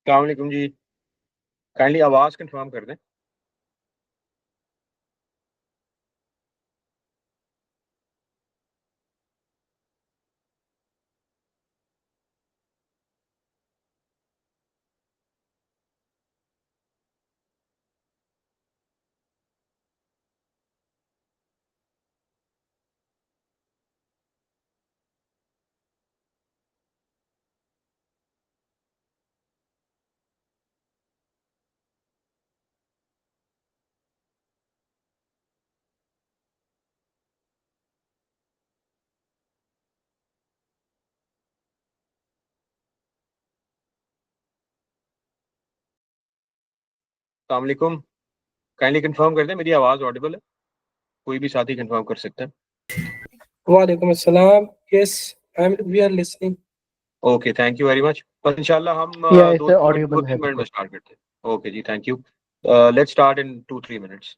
अस्सलाम वालेकुम जी। काइंडली आवाज़ कंफर्म कर दें। अस्सलाम वालेकुम। काइंडली कंफर्म कर दें मेरी आवाज़ ऑडिबल है। कोई भी साथी कंफर्म कर सकता है। वालेकुम अस्सलाम। Yes, we are listening. Okay, thank you very much. बस इंशाल्लाह हम या दो इसे तीन मिनट ऑडिबल है में बिल्कुल। स्टार्ट करते हैं। ओके जी, thank you. Let's start in 2-3 minutes.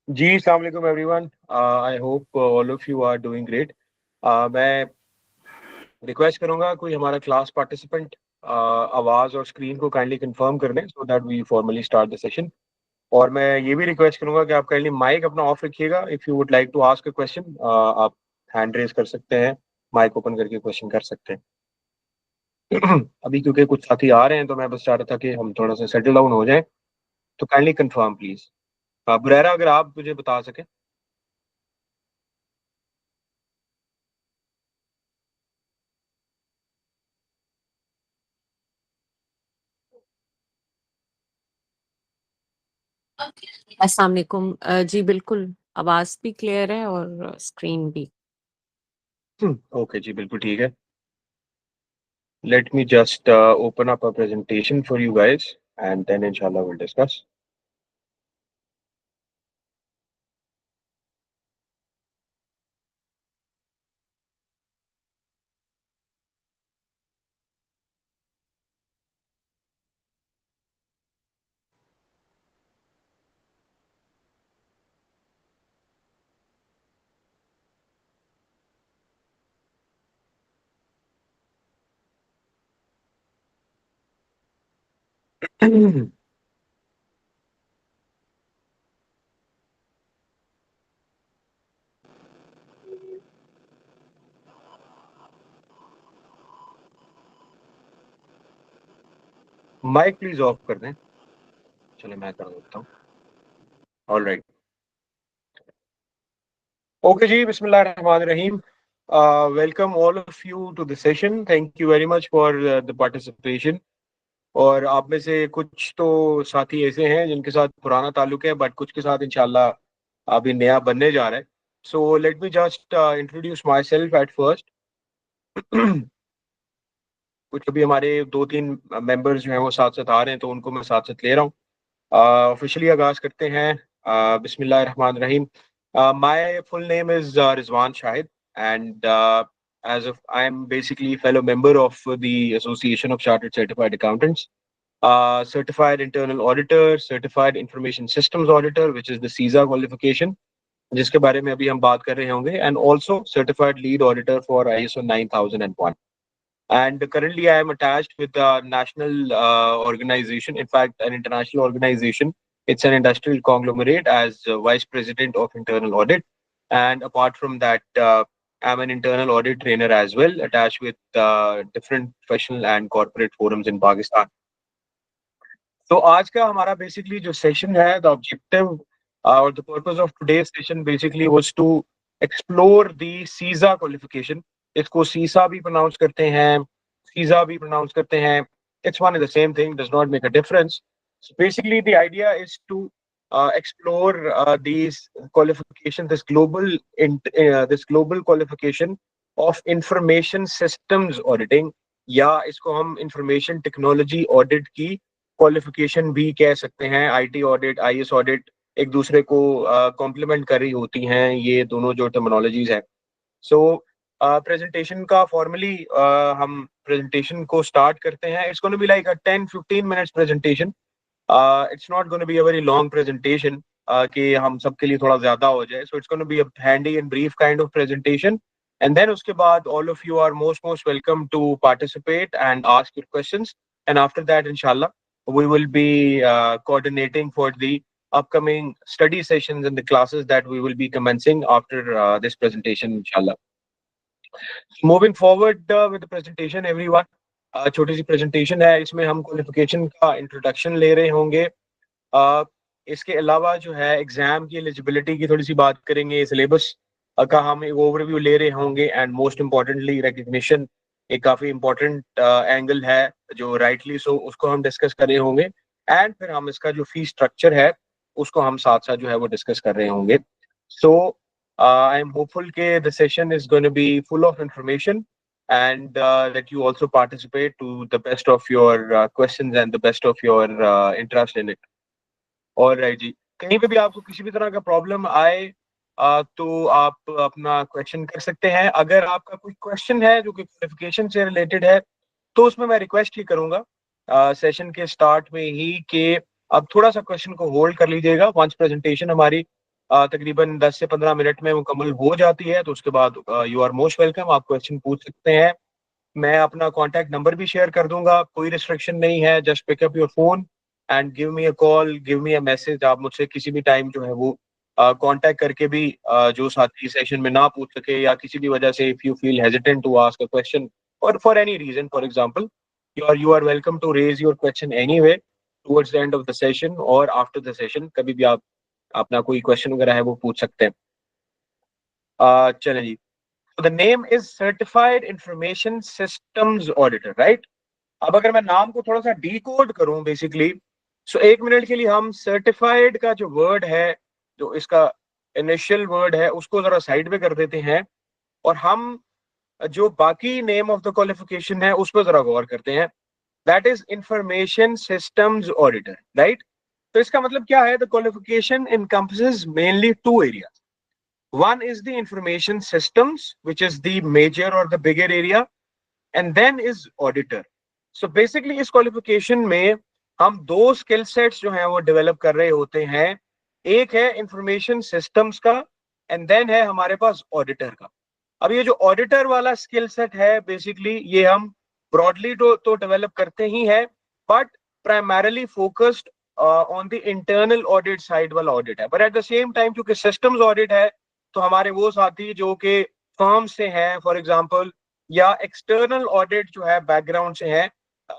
जी, अस्सलाम वालेकुम everyone. I hope all of you are doing great. मैं रिक्वेस्ट करूंगा कोई हमारा क्लास पार्टिसिपेंट आवाज़ और स्क्रीन को काइंडली कंफर्म कर दें so that we formally start the session. और मैं ये भी रिक्वेस्ट करूंगा कि आप काइंडली माइक अपना ऑफ रखिएगा। If you would like to ask a question आप हैंड रेज कर सकते हैं माइक ओपन करके क्वेश्चन कर सकते हैं। अभी क्योंकि कुछ साथी आ रहे हैं तो मैं बस चाह रहा था कि हम थोड़ा सा सेटल डाउन हो जाएं, तो काइंडली कंफर्म प्लीज। बुरेरा, अगर आप मुझे बता सके। अस्सलाम वालेकुम। जी बिल्कुल, आवाज़ भी क्लियर है और स्क्रीन भी। ओके जी, बिल्कुल ठीक है। Let me just open up a presentation for you guys and then inshallah we'll discuss. Mic please off कर दें। चलो मैं कर देता हूँ। All right. ओके जी, बिस्मिल्लाहिर्रहमानिर्रहीम। Welcome all of you to the session. Thank you very much for the participation. और आप में से कुछ तो साथी ऐसे हैं जिनके साथ पुराना ताल्लुक है, बट कुछ के साथ इंशाल्लाह अभी नया बनने जा रहा है। So let me just introduce my self at first. कुछ अभी हमारे 2-3 मेंबर्स जो हैं वो साथ साथ आ रहे हैं, तो उनको मैं साथ साथ ले रहा हूँ। ऑफिशियली आगाज करते हैं। बिस्मिल्लाहिर्रहमानिर्रहीम। My full name is Rizwan Shahid and as of I am basically fellow member of the Association of Chartered Certified Accountants, certified internal auditor, certified information systems auditor, which is the CISA qualification, जिसके बारे में अभी हम बात कर रहे होंगे, and also certified lead auditor for ISO 9001. And currently I am attached with a national organization, in fact an international organization. It's an industrial conglomerate as vice president of internal audit. And apart from that, I'm an internal audit trainer as well, attached with different professional and corporate forums in Pakistan. तो आज का हमारा basically जो session है, the objective और the purpose of today's session basically was to explore the सीजा qualification. इसको CISA भी प्रोनाउंस करते हैं, सीजा भी प्रोनाउंस करते हैं। It's one is the same thing, does not make a difference. So basically the idea is to explore these qualifications, this global qualification of information systems auditing, या इसको हम इंफॉर्मेशन टेक्नोलॉजी ऑडिट की qualification भी कह सकते हैं। IT audit, IS audit एक दूसरे को कॉम्प्लीमेंट कर रही होती हैं, ये दोनों जो टर्मिनोलॉजीज हैं। सो प्रेजेंटेशन का फॉर्मली हम प्रेजेंटेशन को स्टार्ट करते हैं। It's gonna be like a 10-15 minutes presentation. It's not gonna be a very long presentation कि हम सबके लिए थोड़ा ज्यादा हो जाए। So it's gonna be a handy and brief kind of presentation, and then उसके बाद all of you are most welcome to participate and ask your questions, and after that inshallah we will be coordinating for the upcoming study sessions and the classes that we will be commencing after this presentation inshallah. Moving forward with the presentation everyone, छोटी सी presentation है, इसमें हम qualification का introduction ले रहे होंगे। इसके अलावा जो है एग्जाम की एलिजिबिलिटी की थोड़ी सी बात करेंगे, सिलेबस का हम एक ओवरव्यू ले रहे होंगे, एंड मोस्ट इम्पॉर्टेंटली रिकग्निशन एक काफी इम्पोर्टेंट एंगल है जो राइटली सो उसको हम डिस्कस कर रहे होंगे, एंड फिर हम इसका जो फी स्ट्रक्चर है उसको हम साथ साथ जो है वो डिस्कस कर रहे होंगे। सो आई एम होपफुल के the session is going to be full of information and that you also participate to the best of your questions and the best of your interest in it. और right जी, कहीं पे भी आपको किसी भी तरह का प्रॉब्लम आए तो आप अपना क्वेश्चन कर सकते हैं। अगर आपका कोई क्वेश्चन है जो कि क्वालिफिकेशन से रिलेटेड है, तो उसमें मैं रिक्वेस्ट ही करूंगा सेशन के स्टार्ट में ही कि अब थोड़ा सा क्वेश्चन को होल्ड कर लीजिएगा। वंस प्रेजेंटेशन हमारी तकरीबन 10 से 15 मिनट में मुकम्मल हो जाती है, तो उसके बाद यू आर मोस्ट वेलकम, आप क्वेश्चन पूछ सकते हैं। मैं अपना कॉन्टैक्ट नंबर भी शेयर कर दूंगा, कोई रिस्ट्रिक्शन नहीं है। Just pick up your phone and give me a call, give me a message. आप मुझसे किसी भी टाइम जो है वो कांटेक्ट करके भी जो साथी सेशन में ना पूछ सके या किसी भी वजह से if you feel hesitant to ask a question और for any reason, for example, you are welcome to raise your question anyway towards the end of the session और after the session, कभी भी आप अपना कोई क्वेश्चन वगैरह है वो पूछ सकते हैं। चलें जी, the name is Certified Information Systems Auditor, right? अब अगर मैं नाम को थोड़ा सा डिकोड करूं बेसिकली, सो एक मिनट के लिए हम सर्टिफाइड का जो वर्ड है, जो इसका इनिशियल वर्ड है, उसको जरा साइड पे कर देते हैं और हम जो बाकी नेम ऑफ द क्वालिफिकेशन है उस पर जरा गौर करते हैं। That is information systems auditor, right? तो इसका मतलब क्या है? The qualification encompasses mainly two areas. One is the information systems, which is the major or the bigger area, and then is auditor. So basically इस qualification में हम दो skill sets जो हैं वो डेवलप कर रहे होते हैं। एक है इंफॉर्मेशन सिस्टम्स का एंड देन है हमारे पास ऑडिटर का। अब ये जो ऑडिटर वाला स्किल सेट है बेसिकली ये हम ब्रॉडली तो डेवलप करते ही हैं, but primarily focused on the internal audit side वाला ऑडिट है। But at the same time क्योंकि सिस्टम्स ऑडिट है तो हमारे वो साथी जो कि फर्म से हैं फॉर एग्जांपल, या एक्सटर्नल ऑडिट जो है बैकग्राउंड से है।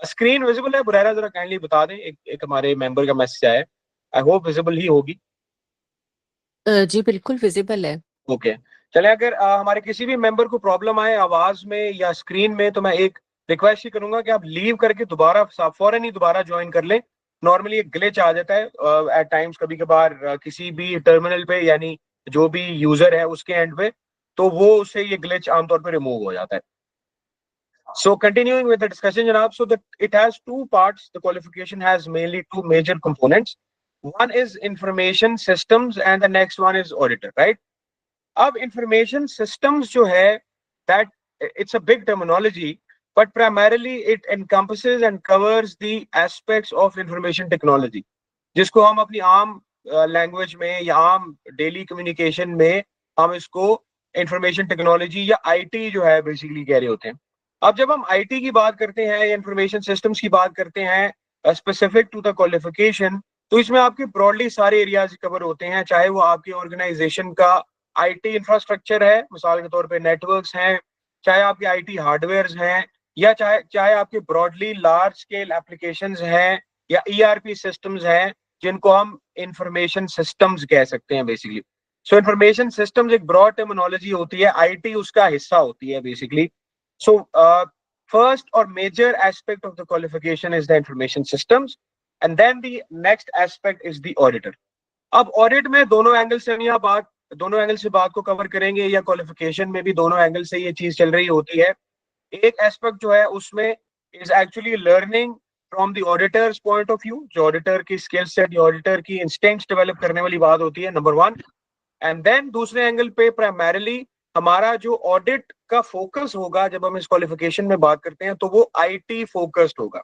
स्क्रीन विजिबल है बुरैरा? जरा काइंडली बता दें, एक हमारे मेंबर का मैसेज आया है, आई होप विजिबल ही होगी। जी बिल्कुल विजिबल है। ओके, चले अगर हमारे किसी भी मेंबर को प्रॉब्लम आए आवाज में या स्क्रीन में तो मैं एक रिक्वेस्ट ही करूंगा कि आप लीव करके दोबारा फौरन ही दोबारा ज्वाइन कर लें। नॉर्मली एक ग्लिच आ जाता है एट टाइम्स, कभी कभार किसी भी टर्मिनल पे, यानी जो भी यूजर है उसके एंड पे, तो वो उससे ये ग्लिच आमतौर पर रिमूव हो जाता है। So continuing with the discussion, Janab, so that it has two parts. The qualification has mainly two major components. One is information systems and the next one is auditor, right? अब information systems जो है, that it's a big terminology, but primarily it encompasses and covers the aspects of information technology, जिसको हम अपनी आम language में या आम डेली कम्युनिकेशन में हम इसको इंफॉर्मेशन टेक्नोलॉजी या आईटी जो है बेसिकली कह रहे होते हैं। अब जब हम आईटी की बात करते हैं या इंफॉर्मेशन सिस्टम्स की बात करते हैं स्पेसिफिक टू द क्वालिफिकेशन, तो इसमें आपके ब्रॉडली सारे एरियाज कवर होते हैं, चाहे वो आपकी ऑर्गेनाइजेशन का आईटी इंफ्रास्ट्रक्चर है, मिसाल के तौर पे नेटवर्क्स हैं, चाहे आपके आईटी हार्डवेयर हैं, या चाहे चाहे आपके ब्रॉडली लार्ज स्केल एप्लीकेशंस हैं या ईआरपी सिस्टम्स हैं, जिनको हम इंफॉर्मेशन सिस्टम्स कह सकते हैं बेसिकली। सो इंफॉर्मेशन सिस्टम्स एक ब्रॉड टर्मिनोलॉजी होती है, आईटी उसका हिस्सा होती है basically. So, first or major aspect of the qualification is the information systems, and then the next aspect is the auditor. अब ऑडिट में दोनों एंगल से दोनों एंगल से बात को कवर करेंगे, या क्वालिफिकेशन में भी दोनों एंगल से ये चीज चल रही होती है। एक एस्पेक्ट जो है उसमें is actually learning from the auditors point of view, जो ऑडिटर की स्किल सेट या ऑडिटर की इंस्टिंक्ट्स डेवलप करने वाली बात होती है, नंबर वन। एंड देन दूसरे एंगल पे प्राइमरली हमारा जो ऑडिट का फोकस होगा जब हम इस क्वालिफिकेशन में बात करते हैं तो वो आईटी फोकस्ड होगा।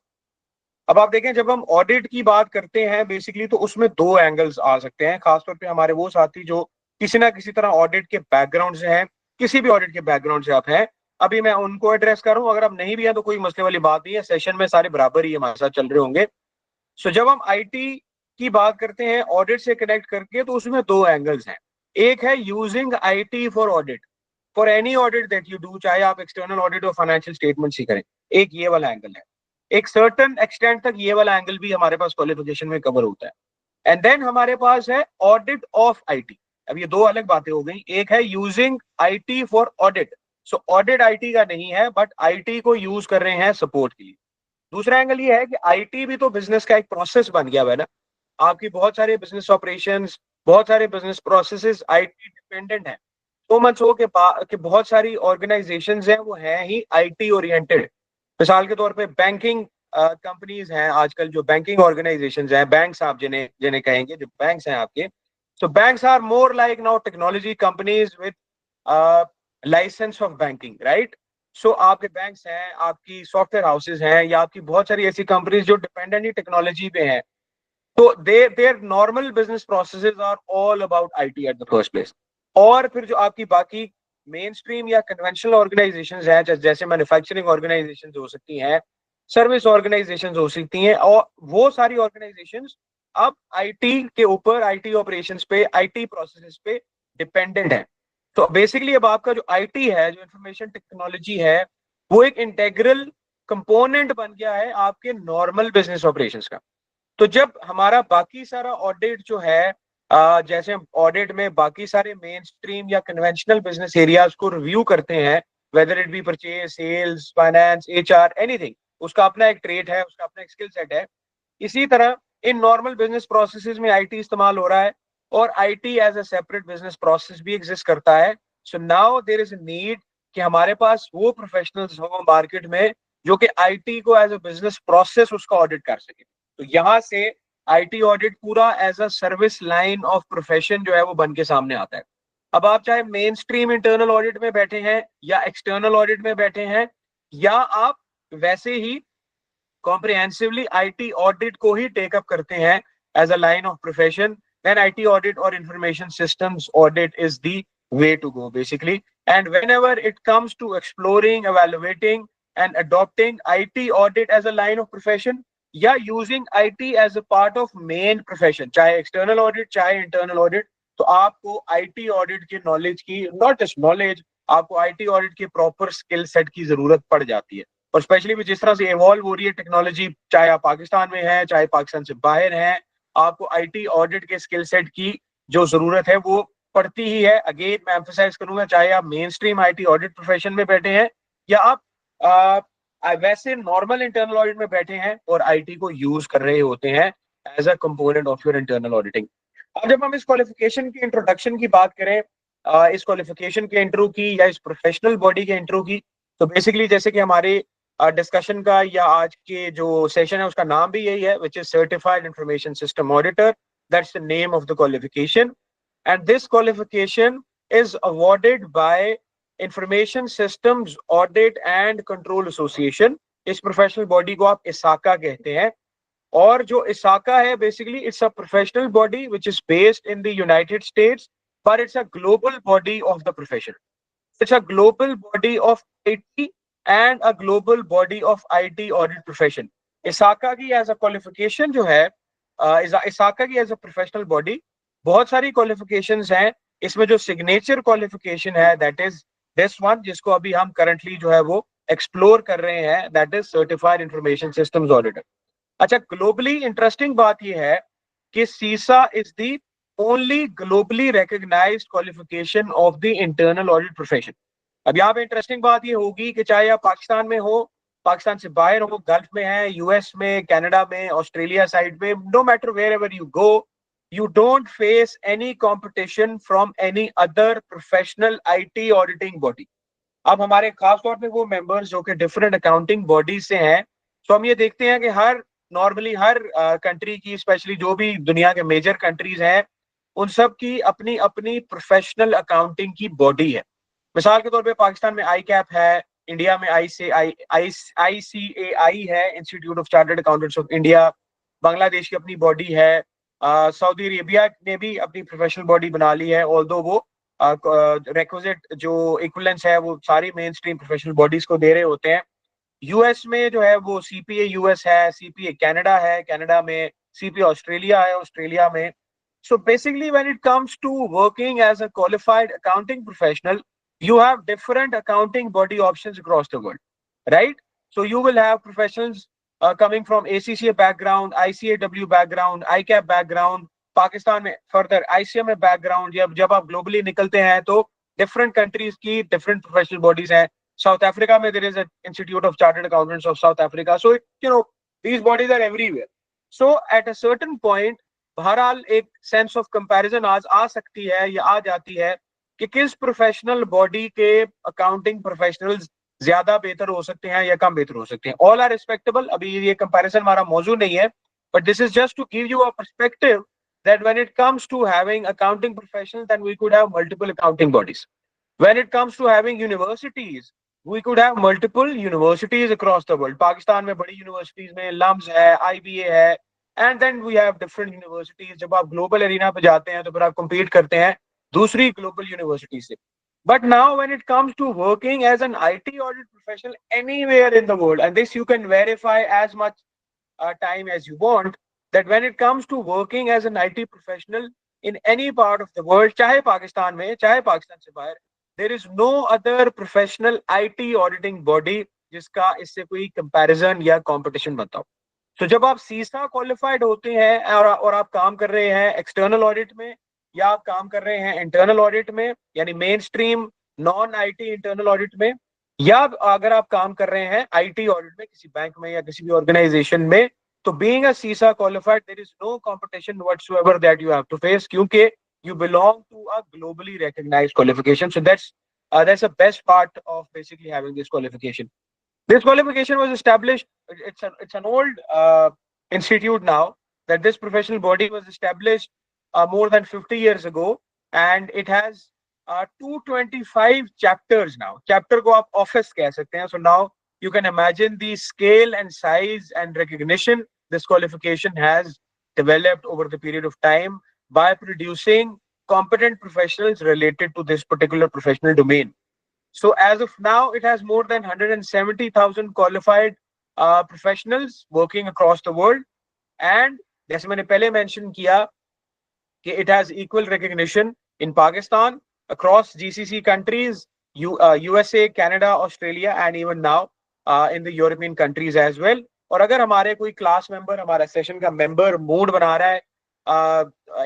अब आप देखें, जब हम ऑडिट की बात करते हैं बेसिकली तो उसमें दो एंगल्स आ सकते हैं, खासतौर पे हमारे वो साथी जो किसी ना किसी तरह ऑडिट के बैकग्राउंड से हैं, किसी भी ऑडिट के बैकग्राउंड से आप हैं, अभी मैं उनको एड्रेस कर रहा हूँ। अगर आप नहीं भी हैं तो कोई मसले वाली बात नहीं है, सेशन में सारे बराबर ही हमारे साथ चल रहे होंगे। सो जब हम आईटी की बात करते हैं ऑडिट से कनेक्ट करके, तो उसमें दो एंगल्स हैं। एक है using IT for audit, for any audit that you do, चाहे आप एक्सटर्नल ऑडिट और फाइनेंशियल स्टेटमेंट्स ही करें, एक ये वाला एंगल है। एक सर्टेन एक्सटेंट तक ये वाला एंगल भी हमारे पास क्वालिफिकेशन में कवर होता है। एंड देन हमारे पास है ऑडिट ऑफ आईटी। अब ये दो अलग बातें हो गई, एक है using IT for audit, so audit IT का नहीं है बट आईटी को यूज कर रहे हैं सपोर्ट के लिए। दूसरा एंगल ये है कि आईटी भी तो बिजनेस का एक प्रोसेस बन गया है ना, आपकी बहुत सारे बिजनेस ऑपरेशंस, बहुत सारे बिजनेस प्रोसेसेस आईटी डिपेंडेंट हैं। तो मच हो कि बहुत सारी ऑर्गेनाइजेशंस हैं वो हैं ही आईटी ओरिएंटेड। मिसाल के तौर पे बैंकिंग कंपनीज हैं आजकल, जो बैंकिंग ऑर्गेनाइजेशंस हैं, बैंक्स आप जिन्हें जिन्हें कहेंगे, जो बैंक्स हैं आपके, तो banks are more like now technology companies with license of banking, right? So आपके बैंक्स हैं, आपकी सॉफ्टवेयर हाउसेज हैं, या आपकी बहुत सारी ऐसी कंपनीज जो डिपेंडेंट ही टेक्नोलॉजी पे हैं, तो there normal business processes are all about IT at the first place. और फिर जो आपकी बाकी मेन स्ट्रीम या कन्वेंशनल ऑर्गेनाइजेशंस हैं, जैसे मैन्युफैक्चरिंग ऑर्गेनाइजेशंस हो सकती हैं, सर्विस ऑर्गेनाइजेशंस हो सकती हैं, और वो सारी ऑर्गेनाइजेशंस अब आईटी के ऊपर, आईटी ऑपरेशंस पे, आईटी प्रोसेसेस पे डिपेंडेंट है। तो बेसिकली अब आपका जो आईटी है, जो इंफॉर्मेशन टेक्नोलॉजी है, वो एक इंटेग्रल कंपोनेंट बन गया है आपके नॉर्मल बिजनेस ऑपरेशंस का। तो जब हमारा बाकी सारा ऑडिट जो है, जैसे हम ऑडिट में बाकी सारे मेन स्ट्रीम या कन्वेंशनल बिजनेस एरियाज को रिव्यू करते हैं, whether it be purchase, sales, finance, HR, anything, उसका अपना एक ट्रेड है, उसका अपना एक स्किल सेट है। इसी तरह इन नॉर्मल बिजनेस प्रोसेसेस में आईटी इस्तेमाल हो रहा है, और IT as a separate business process भी एग्जिस्ट करता है। So now there is a need कि हमारे पास वो प्रोफेशनल्स हो मार्केट में जो कि आईटी को एज अ बिजनेस प्रोसेस उसका ऑडिट कर सके। तो यहाँ से आईटी ऑडिट पूरा as a service line of profession जो है वो बन के सामने आता है। अब आप चाहे मेन स्ट्रीम इंटरनल ऑडिट में बैठे हैं या एक्सटर्नल ऑडिट में बैठे हैं, या आप वैसे ही कॉम्प्रिहेंसिवली आईटी ऑडिट को ही टेकअप करते हैं as a line of profession, then IT audit or information systems audit is the way to go basically. And whenever it comes to exploring, evaluating and adopting IT audit as a line of profession, या using IT as a part of main profession, चाहे external audit चाहे internal audit, तो आपको IT audit की knowledge की, not just knowledge, आपको IT audit के proper skill set की जरूरत पड़ जाती है। और स्पेशली भी जिस तरह से इवॉल्व हो रही है टेक्नोलॉजी, चाहे आप पाकिस्तान में हैं चाहे पाकिस्तान से बाहर हैं, आपको आईटी ऑडिट के स्किल सेट की जो जरूरत है वो पड़ती ही है। अगेन मैं एम्फसाइज करूंगा, चाहे आप main stream IT audit profession में बैठे हैं या आप वैसे नॉर्मल इंटरनल ऑडिट में बैठे हैं और आईटी को यूज कर रहे होते हैं as a component of your internal auditing. अब जब हम इस क्वालिफिकेशन की इंट्रोडक्शन की बात करें, इस क्वालिफिकेशन के इंट्रो की या इस प्रोफेशनल बॉडी के इंट्रो की, तो बेसिकली जैसे कि हमारे डिस्कशन का या आज के जो सेशन है उसका नाम भी यही है, which is certified information system auditor. That's the name of the qualification, and this qualification is awarded bye information systems audit and control association. इस प्रोफेशनल बॉडी को आप इसाका कहते हैं। और जो इसाका है basically it's a professional body which is based in the United states, but it's a global body of the profession. It's a global body of IT and a global body of IT audit profession. ISACA की as a qualification जो है, ISACA की as a professional body बहुत सारी qualifications हैं। इसमें जो signature qualification है that is this one, जिसको अभी हम currently जो है वो explore कर रहे हैं, that is certified information systems auditor। अच्छा, ग्लोबली इंटरेस्टिंग बात यह है कि CISA is the only globally recognised qualification of the internal audit profession. अब यहाँ पे इंटरेस्टिंग बात ये होगी कि चाहे आप पाकिस्तान में हो, पाकिस्तान से बाहर हो, गल्फ में है, यूएस में, कनाडा में, ऑस्ट्रेलिया साइड में, no matter wherever you go, you don't face any competition from any other professional IT auditing body। अब हमारे खास तौर पे वो मेंबर्स जो कि डिफरेंट अकाउंटिंग बॉडीज से हैं, तो हम ये देखते हैं कि नॉर्मली हर कंट्री की, स्पेशली जो भी दुनिया के मेजर कंट्रीज हैं, उन सब की अपनी अपनी प्रोफेशनल अकाउंटिंग की बॉडी है। मिसाल के तौर पे पाकिस्तान में आई कैप है, इंडिया में ICAI है, institute of chartered accountants of India, Bangladesh की अपनी बॉडी है, सऊदी अरेबिया ने भी अपनी प्रोफेशनल बॉडी बना ली है, ऑल्दो वो रिक्विजिट जो इक्विवेलेंस है वो सारी मेन स्ट्रीम प्रोफेशनल बॉडीज को दे रहे होते हैं। यूएस में जो है वो सीपीए यूएस है, सीपीए कनाडा है, कनाडा में, सीपीए ऑस्ट्रेलिया है, ऑस्ट्रेलिया में। So basically when it comes to working as a qualified accounting professional, you have different accounting body options across the world, right? So you will have professionals coming from ACCA background, ICAW background, ICAP background, Pakistan में further ICMA background। जब आप globally निकलते हैं तो different countries की different professional bodies हैं। South Africa में there is an Institute of Chartered Accountants of South Africa, so these bodies are everywhere। So at a certain point बहरहाल एक सेंस ऑफ कंपैरिजन आज आ सकती है या आ जाती है कि किस प्रोफेशनल बॉडी के अकाउंटिंग प्रोफेशनल्स ज्यादा बेहतर हो सकते हैं या कम बेहतर हो सकते हैं। ऑल आर रिस्पेक्टेबल, अभी ये कंपैरिजन हमारा मौजूद नहीं है, but this is just to give you a perspective that when it comes to having accounting professionals, then we could have multiple accounting bodies. When it comes to having universities, we could have multiple universities across the world। Pakistan में बड़ी universities में लम्स है, IBA है, and then we have different universities. जब आप global arena पे जाते हैं तो फिर आप compete करते हैं दूसरी ग्लोबल यूनिवर्सिटी से। But now when it comes to working as an IT audit professional anywhere in the world, and this you can verify as much time as you want, that when it comes to working as an IT professional in any part of the world, चाहे पाकिस्तान में चाहे पाकिस्तान से बाहर, there is no other professional IT auditing body जिसका इससे कोई comparison या competition बनता हो. तो जब आप सीसा क्वालिफाइड होते हैं और आप काम कर रहे हैं एक्सटर्नल ऑडिट में या आप काम कर रहे हैं इंटरनल ऑडिट में यानी main stream non IT internal audit में, या अगर आप काम कर रहे हैं आईटी ऑडिट में किसी बैंक में या किसी भी ऑर्गेनाइजेशन में, तो being a CISA qualified there is no competition whatsoever that you have to face, क्योंकि you belong to a globally recognized qualification. So that's the best part of basically having this qualification. This qualification was established, it's an old institute now, that this professional body was established more than 50 years ago, and it has 225 chapters now. Chapter ko aap office keh sakte hain. So now you can imagine the scale and size and recognition this qualification has developed over the period of time by producing competent professionals related to this particular professional domain. So as of now, it has more than 170,000 qualified professionals working across the world. And जैसे मैंने पहले mention किया कि it has equal recognition in Pakistan, across GCC countries, USA, Canada, Australia, and even now in the European countries as well. और अगर हमारे कोई class member, हमारा सेशन का मेंबर मूड बना रहा है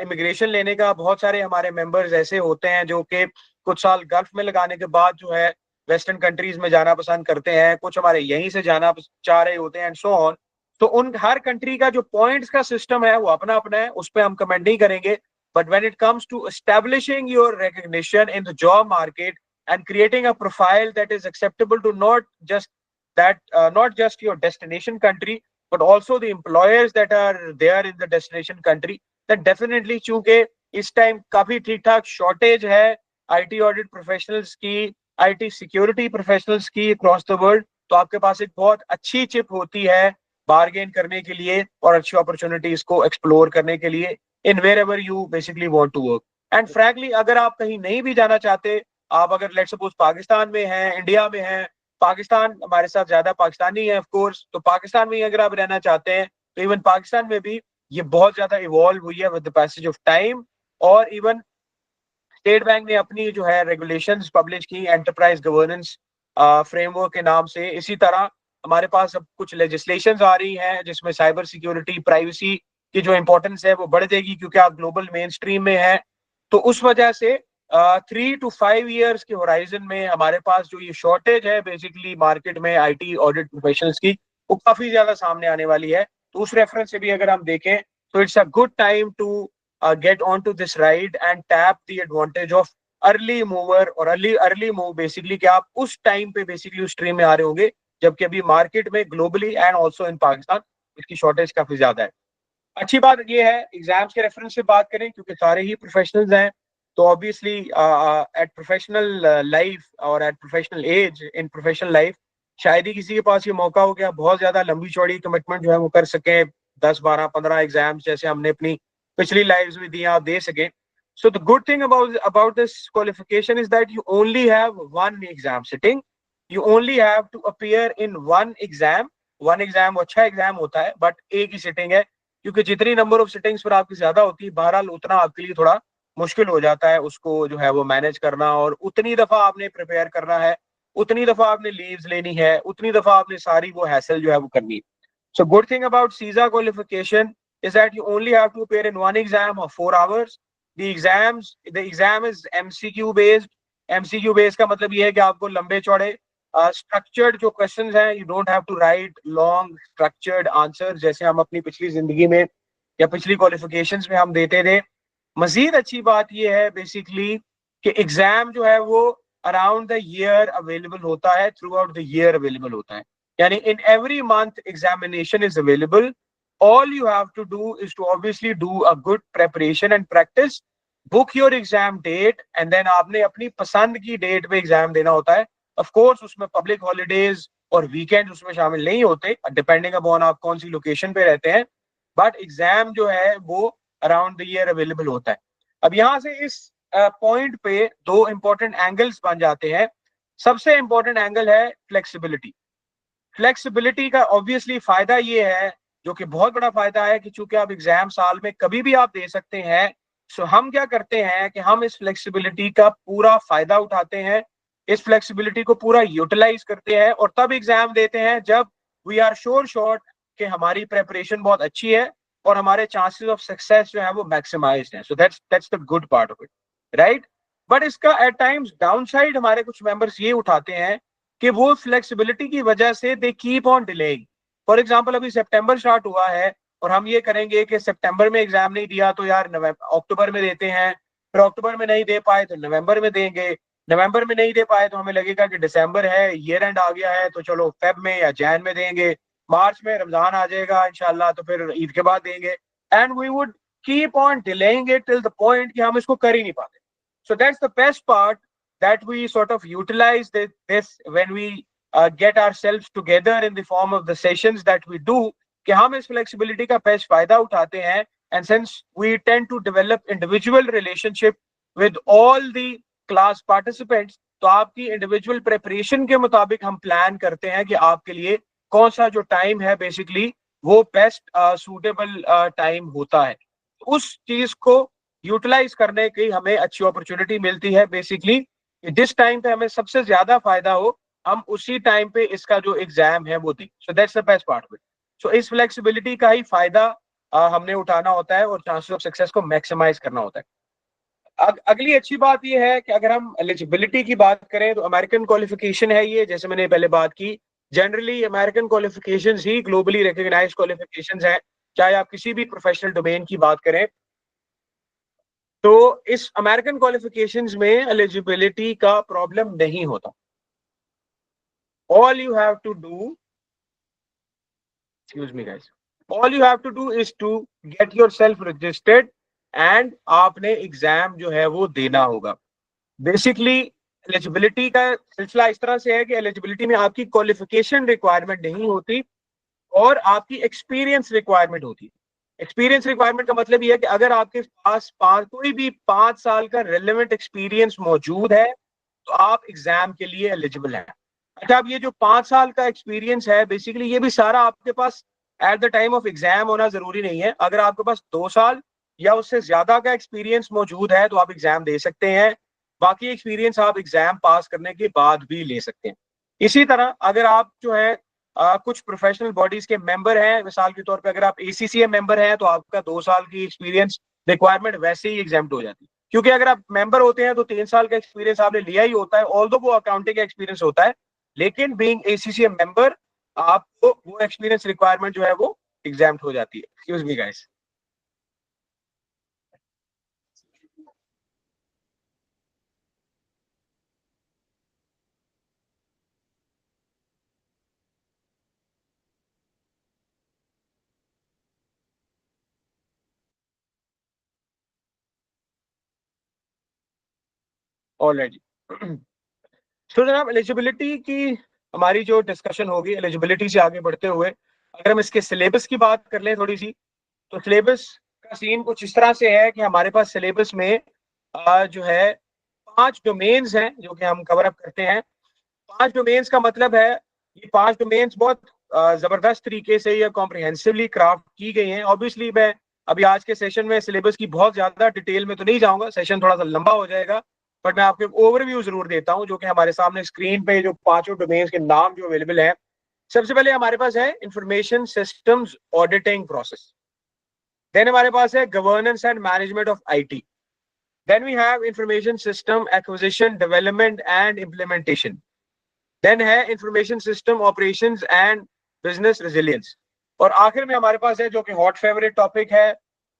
इमिग्रेशन लेने का, बहुत सारे हमारे मेंबर्स ऐसे होते हैं जो कि कुछ साल गल्फ में लगाने के बाद जो है वेस्टर्न कंट्रीज में जाना पसंद करते हैं, कुछ हमारे यहीं से जाना चाह रहे होते हैं एंड सो ऑन. तो उन हर कंट्री का जो पॉइंट्स का सिस्टम है वो अपना अपना है, उस पर हम कमेंट नहीं करेंगे. But when it comes to establishing your recognition in the job market and creating a profile that is acceptable to not just your destination country but also the employers that are there in the destination country, then definitely चूंकि इस time काफी ठीक ठाक shortage है IT audit professionals की, IT security professionals की across the world, तो आपके पास एक बहुत अच्छी चिप होती है बार्गेन करने के लिए और अच्छी अपॉर्चुनिटीज को एक्सप्लोर करने के लिए in wherever you basically want to work. And frankly अगर आप कहीं नहीं भी जाना चाहते, आप अगर लेट्स सपोज पाकिस्तान में हैं, इंडिया में हैं, पाकिस्तान हमारे साथ ज्यादा पाकिस्तानी है ऑफ कोर्स, तो पाकिस्तान में अगर आप रहना चाहते हैं तो इवन पाकिस्तान में भी ये बहुत ज्यादा इवॉल्व हुई है with the passage of time. और इवन स्टेट बैंक ने अपनी जो है रेगुलेशंस पब्लिश की एंटरप्राइज गवर्नेंस फ्रेमवर्क के नाम से. इसी तरह हमारे पास अब कुछ लेजिस्लेशंस आ रही हैं जिसमें साइबर सिक्योरिटी, प्राइवेसी की जो इंपॉर्टेंस है वो बढ़ जाएगी क्योंकि आप ग्लोबल मेन स्ट्रीम में है. तो उस वजह से 3 to 5 years के होराइजन में हमारे पास जो ये शॉर्टेज है बेसिकली मार्केट में आईटी ऑडिट प्रोफेशनल्स की, वो काफी ज्यादा सामने आने वाली है. तो उस रेफरेंस से भी अगर हम देखें तो it's a good time to get onto this ride and tap the advantage of early mover और early move basically कि आप उस टाइम पे बेसिकली उस स्ट्रीम में आ रहे होंगे जबकि अभी मार्केट में globally and also in Pakistan इसकी शॉर्टेज काफी ज्यादा है. अच्छी बात ये है एग्जाम्स के रेफरेंस से बात करें क्योंकि सारे ही प्रोफेशनल्स हैं, तो ऑब्वियसली एट प्रोफेशनल लाइफ और at professional edge in professional life शायद ही किसी के पास ये मौका हो गया बहुत ज्यादा लंबी चौड़ी कमिटमेंट जो है वो कर सके, 10, 12, 15 एग्जाम्स जैसे हमने अपनी पिछली लाइव्स में दिया आप दे सके. So the good thing about this qualification is that you only have one exam sitting, you only have to appear in one exam. One exam अच्छा एग्जाम होता है बट एक ही सिटिंग है, क्योंकि जितनी नंबर ऑफ सिटिंग्स पर आपकी ज्यादा होती है बहरहाल उतना आपके लिए थोड़ा मुश्किल हो जाता है उसको जो है वो मैनेज करना, और उतनी दफा आपने प्रिपेयर करना है, उतनी दफा आपने लीव्स लेनी है, उतनी दफा आपने सारी वो हैसल जो है वो करनी है. So good thing about सीजा qualification is that you only have to appear in one exam of 4 hours. The exam is MCQ based. MCQ based का मतलब ये है कि आपको लंबे चौड़े structured जो questions हैं, you don't have to write long structured answers जैसे हम अपनी पिछली जिंदगी में या पिछली qualifications में हम देते थे. मजीद अच्छी बात ये है बेसिकली कि एग्जाम जो है वो अराउंड द ईयर अवेलेबल होता है, through out the year available होता है, यानी in every month examination is available. All you have to do is to obviously do a good preparation and practice. Book your exam date and then आपने अपनी पसंद की date पे exam देना होता है. Of course उसमें पब्लिक हॉलीडेज और वीकेंड उसमें शामिल नहीं होते, डिपेंडिंग अपॉन आप कौन सी लोकेशन पे रहते हैं, बट एग्जाम जो है वो अराउंड द ईयर अवेलेबल होता है. अब यहाँ से इस पॉइंट पे दो इंपॉर्टेंट एंगल्स बन जाते हैं. सबसे इंपॉर्टेंट एंगल है फ्लेक्सिबिलिटी. फ्लेक्सिबिलिटी का ऑब्वियसली फायदा ये है जो कि बहुत बड़ा फायदा है कि चूंकि आप एग्जाम साल में कभी भी आप दे सकते हैं। सो हम क्या करते हैं कि हम इस फ्लेक्सिबिलिटी का पूरा फायदा उठाते हैं, इस फ्लेक्सिबिलिटी को पूरा यूटिलाइज करते हैं और तब एग्जाम देते हैं जब वी आर श्योर कि हमारी प्रेपरेशन बहुत अच्छी है और हमारे चांसेस ऑफ सक्सेस जो है वो मैक्सिमाइज्ड हैं। सो that's the good part of it, right. But इसका एट टाइम्स डाउनसाइड हमारे कुछ मेंबर्स ये उठाते हैं कि वो फ्लेक्सिबिलिटी की वजह से they keep on delaying. For example अभी सितंबर स्टार्ट हुआ है और हम ये करेंगे कि सितंबर में एग्जाम नहीं दिया तो यार अक्टूबर में देते हैं, फिर अक्टूबर में नहीं दे पाए तो नवंबर में देंगे, नवंबर में नहीं दे पाए तो हमें लगेगा कि दिसंबर है, ईयर एंड आ गया है, तो चलो फेब में या जैन में देंगे, मार्च में रमजान आ जाएगा इंशाल्लाह तो फिर ईद के बाद देंगे। And we would keep on delaying it till the point कि हम इसको कर ही नहीं पाते। So that's the best part that we sort of utilize this when we get ourselves together in the form of the sessions that we do, कि हम इस flexibility का बेस्ट फायदा उठाते हैं। and since we tend to develop individual relationship with all the class participants, तो आपकी individual preparation के मुताबिक हम प्लान करते हैं कि आपके लिए कौन सा जो टाइम है बेसिकली वो बेस्ट सूटेबल टाइम होता है। उस चीज को यूटिलाइज करने की हमें अच्छी अपॉर्चुनिटी मिलती है बेसिकली, जिस टाइम पे हमें सबसे ज्यादा फायदा हो हम उसी टाइम पे इसका जो एग्जाम है वो दें। So that's the best part of it. So इस फ्लेक्सिबिलिटी का ही फायदा हमने उठाना होता है और चांसेस ऑफ सक्सेस को मैक्सिमाइज करना होता है। अगली अच्छी बात ये है कि अगर हम एलिजिबिलिटी की बात करें तो अमेरिकन क्वालिफिकेशन है ये, जैसे मैंने पहले बात की, जनरली अमेरिकन क्वालिफिकेशंस ही ग्लोबली रिकॉग्नाइज्ड क्वालिफिकेशंस हैं, चाहे आप किसी भी प्रोफेशनल डोमेन की बात करें। तो इस अमेरिकन क्वालिफिकेशंस में एलिजिबिलिटी का प्रॉब्लम नहीं होता। All you have to do, excuse me guys, all you have to do is to get yourself registered and आपने एग्जाम जो है वो देना होगा। बेसिकली एलिजिबिलिटी का सिलसिला इस तरह से है कि एलिजिबिलिटी में आपकी क्वालिफिकेशन रिक्वायरमेंट नहीं होती और आपकी एक्सपीरियंस रिक्वायरमेंट होती है। एक्सपीरियंस रिक्वायरमेंट का मतलब ये है कि अगर आपके पास कोई भी 5 साल का रेलेवेंट एक्सपीरियंस मौजूद है तो आप एग्जाम के लिए एलिजिबल हैं। अच्छा, अब ये जो 5 साल का एक्सपीरियंस है बेसिकली ये भी सारा आपके पास at the time of exam होना जरूरी नहीं है। अगर आपके पास 2 साल या उससे ज्यादा का एक्सपीरियंस मौजूद है तो आप एग्जाम दे सकते हैं, बाकी एक्सपीरियंस आप एग्जाम पास करने के बाद भी ले सकते हैं। इसी तरह अगर आप जो है कुछ प्रोफेशनल बॉडीज के मेंबर हैं, मिसाल के तौर पे अगर आप ACCA मेंबर हैं तो आपका 2 साल की एक्सपीरियंस रिक्वायरमेंट वैसे ही एग्जाम्प्ट हो जाती है, क्योंकि अगर आप मेंबर होते हैं तो 3 साल का एक्सपीरियंस आपने लिया ही होता है, ऑल्दो वो अकाउंटिंग का एक्सपीरियंस होता है, लेकिन बीइंग ACCA मेंबर आपको वो एक्सपीरियंस रिक्वायरमेंट जो है वो एग्जाम्प्ट हो जाती है। Excuse me guys. ऑलरेडी तो जनाब एलिजिबिलिटी की हमारी जो डिस्कशन होगी, एलिजिबिलिटी से आगे बढ़ते हुए अगर हम इसके सिलेबस की बात कर लें थोड़ी सी, तो सिलेबस का सीन कुछ इस तरह से है कि हमारे पास सिलेबस में जो है 5 डोमेन्स हैं जो कि हम कवर अप करते हैं। 5 डोमेन्स का मतलब है ये 5 डोमेन्स बहुत जबरदस्त तरीके से या कॉम्प्रिहेंसिवली क्राफ्ट की गई हैं। ऑब्वियसली मैं अभी आज के सेशन में सिलेबस की बहुत ज्यादा डिटेल में तो नहीं जाऊंगा, सेशन थोड़ा सा लंबा हो जाएगा, बट मैं आपको ओवरव्यू जरूर देता हूं जो कि हमारे सामने स्क्रीन पे जो 5 डोमेन्स के नाम जो अवेलेबल है। सबसे पहले हमारे पास है information systems auditing process, then हमारे पास है governance and management of IT, then we have information system acquisition development and implementation, then है information system operations and business resilience, और आखिर में हमारे पास है जो कि हॉट फेवरेट टॉपिक है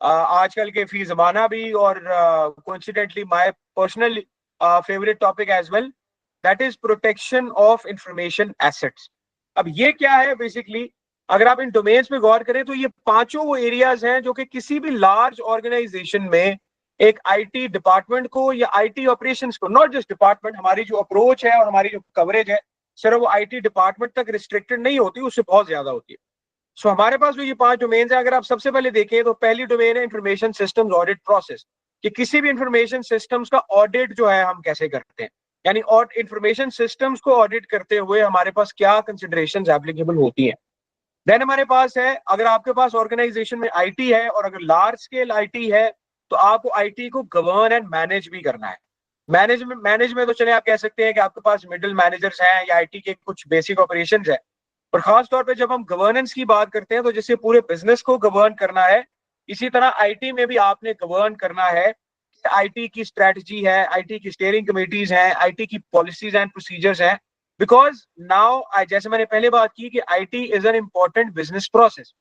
आजकल के फी जमाना भी और coincidentally my personal favourite topic as well, that is protection of information assets. अब ये क्या है बेसिकली, अगर आप इन डोमेन्स पे गौर करें तो ये पांचों वो एरियाज हैं जो कि किसी भी लार्ज ऑर्गेनाइजेशन में एक IT डिपार्टमेंट को या IT ऑपरेशंस को, नॉट जस्ट डिपार्टमेंट, हमारी जो अप्रोच है और हमारी जो कवरेज है सिर्फ वो IT डिपार्टमेंट तक रिस्ट्रिक्टेड नहीं होती, उससे बहुत ज्यादा होती है। सो हमारे पास जो ये 5 डोमेन्स हैं, अगर आप सबसे पहले देखें तो पहली डोमेन है इंफॉर्मेशन सिस्टम्स ऑडिट प्रोसेस, कि किसी भी इंफॉर्मेशन सिस्टम्स का ऑडिट जो है हम कैसे करते हैं, यानी इंफॉर्मेशन सिस्टम्स को ऑडिट करते हुए हमारे पास क्या कंसिडरेशंस एप्लीकेबल होती हैं। देन हमारे पास है, अगर आपके पास ऑर्गेनाइजेशन में आईटी है और अगर लार्ज स्केल आईटी है तो आपको आईटी को गवर्न एंड मैनेज भी करना है। मैनेज में तो चले आप कह सकते हैं कि आपके पास मिडिल मैनेजर्स हैं या आईटी के कुछ बेसिक ऑपरेशंस है, और खास तौर पे जब हम गवर्नेंस की बात करते हैं तो जैसे पूरे बिजनेस को गवर्न करना है, इसी तरह आईटी में भी आपने गवर्न करना है। आईटी की स्ट्रेटजी है, आईटी की स्टीयरिंग कमेटीज हैं, आईटी की पॉलिसीज एंड प्रोसीजर्स हैं, बिकॉज नाउ जैसे मैंने पहले बात की कि IT is an important business process,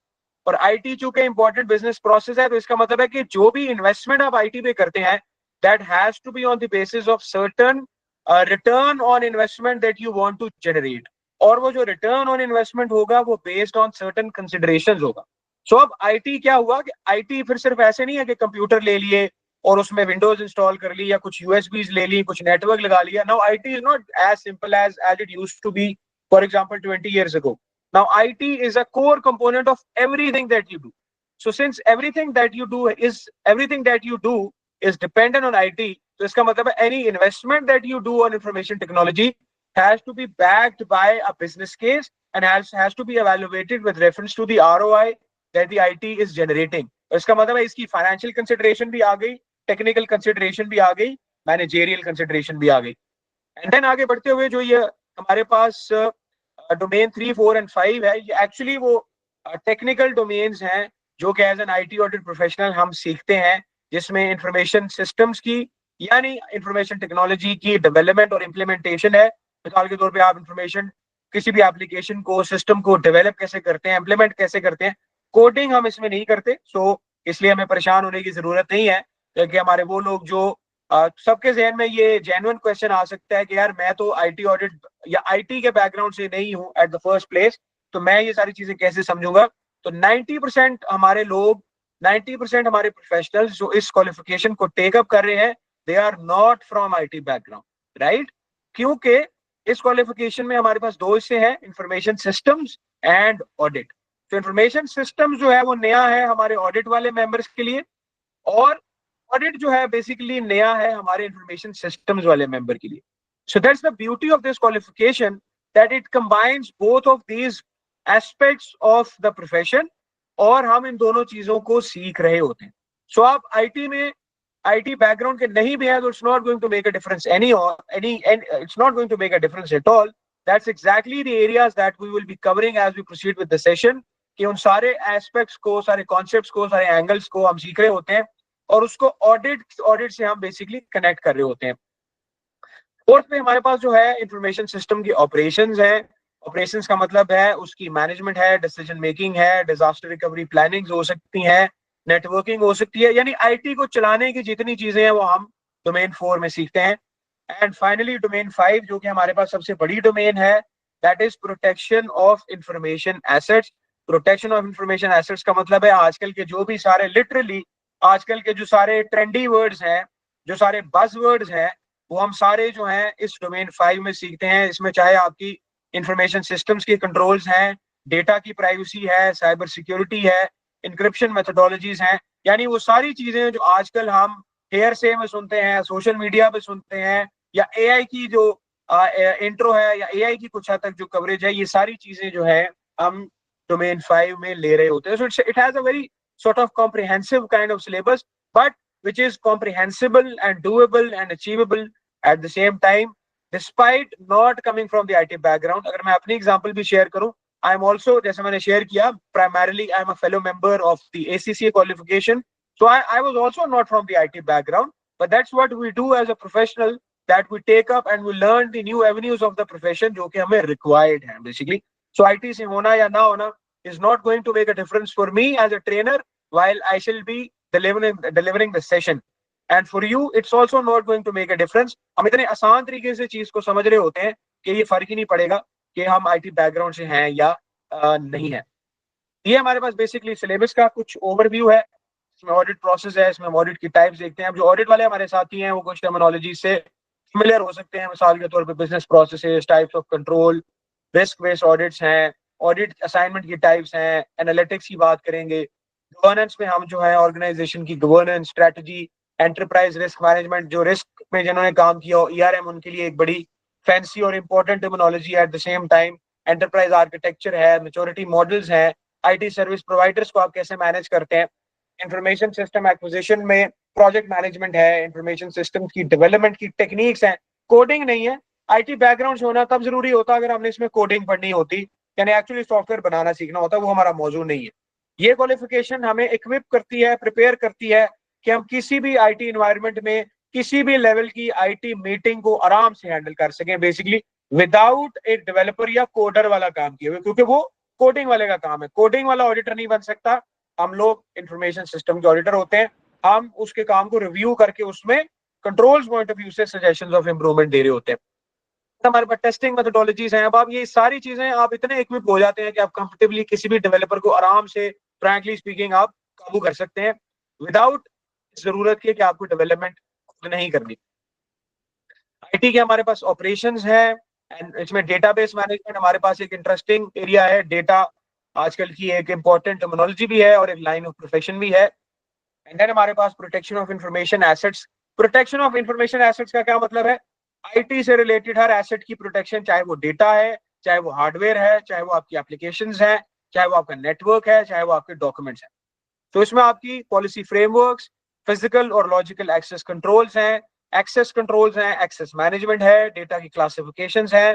और आईटी चूंकि इंपॉर्टेंट बिजनेस प्रोसेस है तो इसका मतलब है कि जो भी इन्वेस्टमेंट आप आईटी पे करते हैं that has to be on the basis of certain return on investment that you want to generate, और वो जो रिटर्न ऑन इन्वेस्टमेंट होगा वो बेस्ड ऑन सर्टेन कंसिडरेशंस होगा। सो अब आईटी क्या हुआ कि आईटी फिर सिर्फ ऐसे नहीं है कि कंप्यूटर ले लिए और उसमें विंडोज इंस्टॉल कर ली या कुछ यूएसबीज ले ली, कुछ नेटवर्क लगा लिया। Now IT is not as simple as it used to be for example 20 years ago. Now IT is a core component of everything that you do. So since everything that you do is dependent on IT, so इसका मतलब है any investment that you do on information technology has to be backed by a business case and has to be evaluated with reference to the ROI that the IT is generating. तो इसका मतलब है इसकी financial consideration भी आ गई, technical consideration भी आ गई, managerial consideration भी आ गई। And then आगे बढ़ते हुए जो ये हमारे पास डोमेन 3, 4 एंड 5 है, ये एक्चुअली वो टेक्निकल डोमेन्स हैं जो कि as an IT audit professional हम सीखते हैं, जिसमें इंफॉर्मेशन सिस्टम्स की यानी इंफॉर्मेशन टेक्नोलॉजी की डेवलपमेंट और इम्प्लीमेंटेशन है। मिसाल के तौर पे आप इंफॉर्मेशन किसी भी एप्लीकेशन को, सिस्टम को डेवलप कैसे करते हैं, इम्प्लीमेंट कैसे करते हैं। कोडिंग हम इसमें नहीं करते, सो इसलिए हमें परेशान होने की जरूरत नहीं है, क्योंकि हमारे वो लोग जो सबके जहन में ये जेन्युइन क्वेश्चन आ सकता है कि यार मैं तो आईटी ऑडिट या आईटी के बैकग्राउंड से नहीं हूं एट द फर्स्ट प्लेस, तो मैं ये सारी चीजें कैसे समझूंगा। तो 90% हमारे लोग, 90% हमारे प्रोफेशनल्स जो इस क्वालिफिकेशन को टेक अप कर रहे हैं, they are not from IT background, right? क्योंकि इस क्वालिफिकेशन में हमारे पास दो हिस्से हैं, इंफॉर्मेशन सिस्टम्स एंड ऑडिट। तो इंफॉर्मेशन सिस्टम जो है वो नया है हमारे ऑडिट वाले मेंबर्स के लिए, और ऑडिट जो है बेसिकली नया है हमारे इंफॉर्मेशन सिस्टम्स वाले मेंबर के लिए। सो that's the beauty of this qualification, that it combines both of these aspects of the profession, और हम इन दोनों चीजों को सीख रहे होते हैं। सो आप आईटी में, आईटी बैकग्राउंड के नहीं भी है तो it's not going to make a difference it's not going to make a difference at all. That's exactly the areas that we will be covering as we proceed with the session, कि उन सारे aspects को, सारे concepts को, सारे angles को हम सीख रहे होते हैं और उसको ऑडिट से हम बेसिकली कनेक्ट कर रहे होते हैं। फोर्थ में हमारे पास जो है इंफॉर्मेशन सिस्टम की ऑपरेशंस है। ऑपरेशंस का मतलब है उसकी मैनेजमेंट है, डिसीजन मेकिंग है, डिजास्टर रिकवरी प्लानिंग हो सकती है, नेटवर्किंग हो सकती है, यानी आईटी को चलाने की जितनी चीजें हैं वो हम डोमेन 4 में सीखते हैं। एंड फाइनली डोमेन 5 जो कि हमारे पास सबसे बड़ी डोमेन है, that is protection of information assets. Protection of information assets का मतलब है आजकल के जो भी सारे, लिटरली आजकल के जो सारे ट्रेंडी वर्ड्स हैं, जो सारे बज़ वर्ड्स हैं, वो हम सारे जो हैं इस डोमेन 5 में सीखते हैं। इसमें चाहे आपकी इंफॉर्मेशन सिस्टम्स के कंट्रोल्स हैं, डेटा की प्राइवेसी है, साइबर सिक्योरिटी है, इंक्रिप्शन मेथोडोलॉजीज हैं, यानी वो सारी चीजें जो आजकल हम हेयर से में सुनते हैं, सोशल मीडिया पे सुनते हैं, या एआई की जो इंट्रो है या एआई की कुछ हद तक जो कवरेज है, ये सारी चीजें जो है हम डोमेन 5 में ले रहे होते हैं। So it has a very sort of comprehensive kind of syllabus, but which is comprehensible and doable and achievable at the same time, despite not coming from the IT background. अगर मैं अपनी example भी share करूं, I am also, जैसे मैंने share किया, primarily I am a fellow member of the ACCA qualification, so I was also not from the IT background, but that's what we do as a professional, that we take up and we learn the new avenues of the profession जो कि हमें required है basically. So IT से होना या ना होना is not going to make a difference for me as a trainer while I shall be delivering the session, and for you it's also not going to make a difference. हम इतने आसान तरीके से चीज को समझ रहे होते हैं कि ये फर्क ही नहीं पड़ेगा कि हम आईटी बैकग्राउंड से हैं या नहीं है। ये हमारे पास बेसिकली सिलेबस का कुछ ओवरव्यू है। इसमें ऑडिट प्रोसेस है, इसमें हम ऑडिट की टाइप्स देखते हैं। अब जो ऑडिट वाले हमारे साथी हैं वो कुछ टर्मिनोलॉजी से सिमिलर हो सकते हैं, मिसाल के तौर पे business processes, types of control, risk based audits हैं, ऑडिट असाइनमेंट की टाइप्स हैं, एनालिटिक्स की बात करेंगे, गवर्नेंस में हम जो है ऑर्गेनाइजेशन की governance, strategy, enterprise risk management, जो रिस्क में जिन्होंने काम किया हो, ईआरएम उनके लिए एक बड़ी फैंसी और important terminology. At the same time enterprise architecture है, मैच्योरिटी मॉडल्स हैं, आईटी सर्विस प्रोवाइडर्स को आप कैसे मैनेज करते हैं, इंफॉर्मेशन सिस्टम एक्विजिशन में प्रोजेक्ट मैनेजमेंट है, इंफॉर्मेशन सिस्टम की डेवलपमेंट की टेक्निक्स हैं, कोडिंग नहीं है। आईटी बैकग्राउंड से होना तब जरूरी होता अगर हमने इसमें कोडिंग पढ़नी होती, यानी एक्चुअली सॉफ्टवेयर बनाना सीखना होता, वो हमारा मौजू नहीं है। ये क्वालिफिकेशन हमें इक्विप करती है, प्रिपेयर करती है कि हम किसी भी आईटी एनवायरनमेंट में किसी भी लेवल की आईटी मीटिंग को आराम से हैंडल कर सकें, बेसिकली विदाउट एक डेवलपर या कोडर वाला काम किए हुए, क्योंकि वो कोडिंग वाले का काम है। कोडिंग वाला ऑडिटर नहीं बन सकता, हम लोग इंफॉर्मेशन सिस्टम के ऑडिटर होते हैं, हम उसके काम को रिव्यू करके उसमें कंट्रोल्स पॉइंट ऑफ व्यू से सजेशंस ऑफ इंप्रूवमेंट दे रहे होते हैं। हमारे पास टेस्टिंग मेथोडोलॉजीज हैं। अब आप ये सारी चीजें आप इतने इक्विप हो जाते हैं कि आप कंफर्टेबली किसी भी डेवलपर को आराम से, फ्रैंकली स्पीकिंग, आप काबू कर सकते हैं विदाउट जरूरत के कि आपको डेवलपमेंट नहीं करनी। आईटी के हमारे पास ऑपरेशंस है एंड इसमें डेटाबेस मैनेजमेंट हमारे पास एक इंटरेस्टिंग एरिया है। डेटा आजकल की एक इंपॉर्टेंट टर्मिनोलॉजी भी है और एक लाइन ऑफ प्रोफेशन भी है। एंड देन हमारे पास protection of information assets. Protection of information assets का क्या मतलब है? आईटी से रिलेटेड हर एसेट की प्रोटेक्शन, चाहे वो डेटा है, चाहे वो हार्डवेयर है, चाहे वो आपकी एप्लीकेशंस हैं, चाहे वो आपका नेटवर्क है, चाहे वो आपके डॉक्यूमेंट्स हैं। तो इसमें आपकी पॉलिसी फ्रेमवर्क्स, फिजिकल और लॉजिकल एक्सेस कंट्रोल्स हैं, एक्सेस मैनेजमेंट है, डेटा की क्लासिफिकेशंस हैं,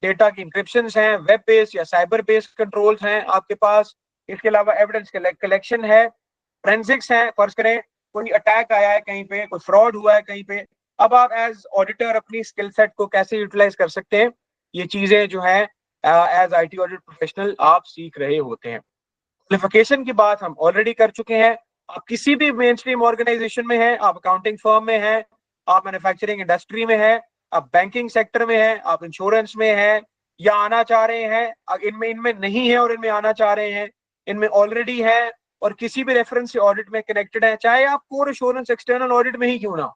डेटा की इंक्रिप्शंस हैं, वेब बेस्ड या साइबर बेस्ड कंट्रोल्स हैं आपके पास। इसके अलावा एविडेंस कलेक्शन है, फोरेंसिक्स है। फर्ज करें कोई अटैक आया है कहीं पे, कोई फ्रॉड हुआ है कहीं पे, अब आप एज ऑडिटर अपनी स्किल सेट को कैसे यूटिलाइज कर सकते हैं, ये चीजें जो है एज आईटी ऑडिट प्रोफेशनल आप सीख रहे होते हैं। क्वालिफिकेशन की बात हम ऑलरेडी कर चुके हैं। आप किसी भी मेन स्ट्रीम ऑर्गेनाइजेशन में हैं, आप अकाउंटिंग फर्म में हैं, आप मैन्युफैक्चरिंग इंडस्ट्री में हैं, आप बैंकिंग सेक्टर में हैं, आप इंश्योरेंस में हैं या आना चाह रहे हैं, इनमें इनमें नहीं है और इनमें आना चाह रहे हैं, इनमें ऑलरेडी है और किसी भी रेफरेंस से ऑडिट में कनेक्टेड है, चाहे आप कोर एश्योरेंस एक्सटर्नल ऑडिट में ही क्यों ना हो।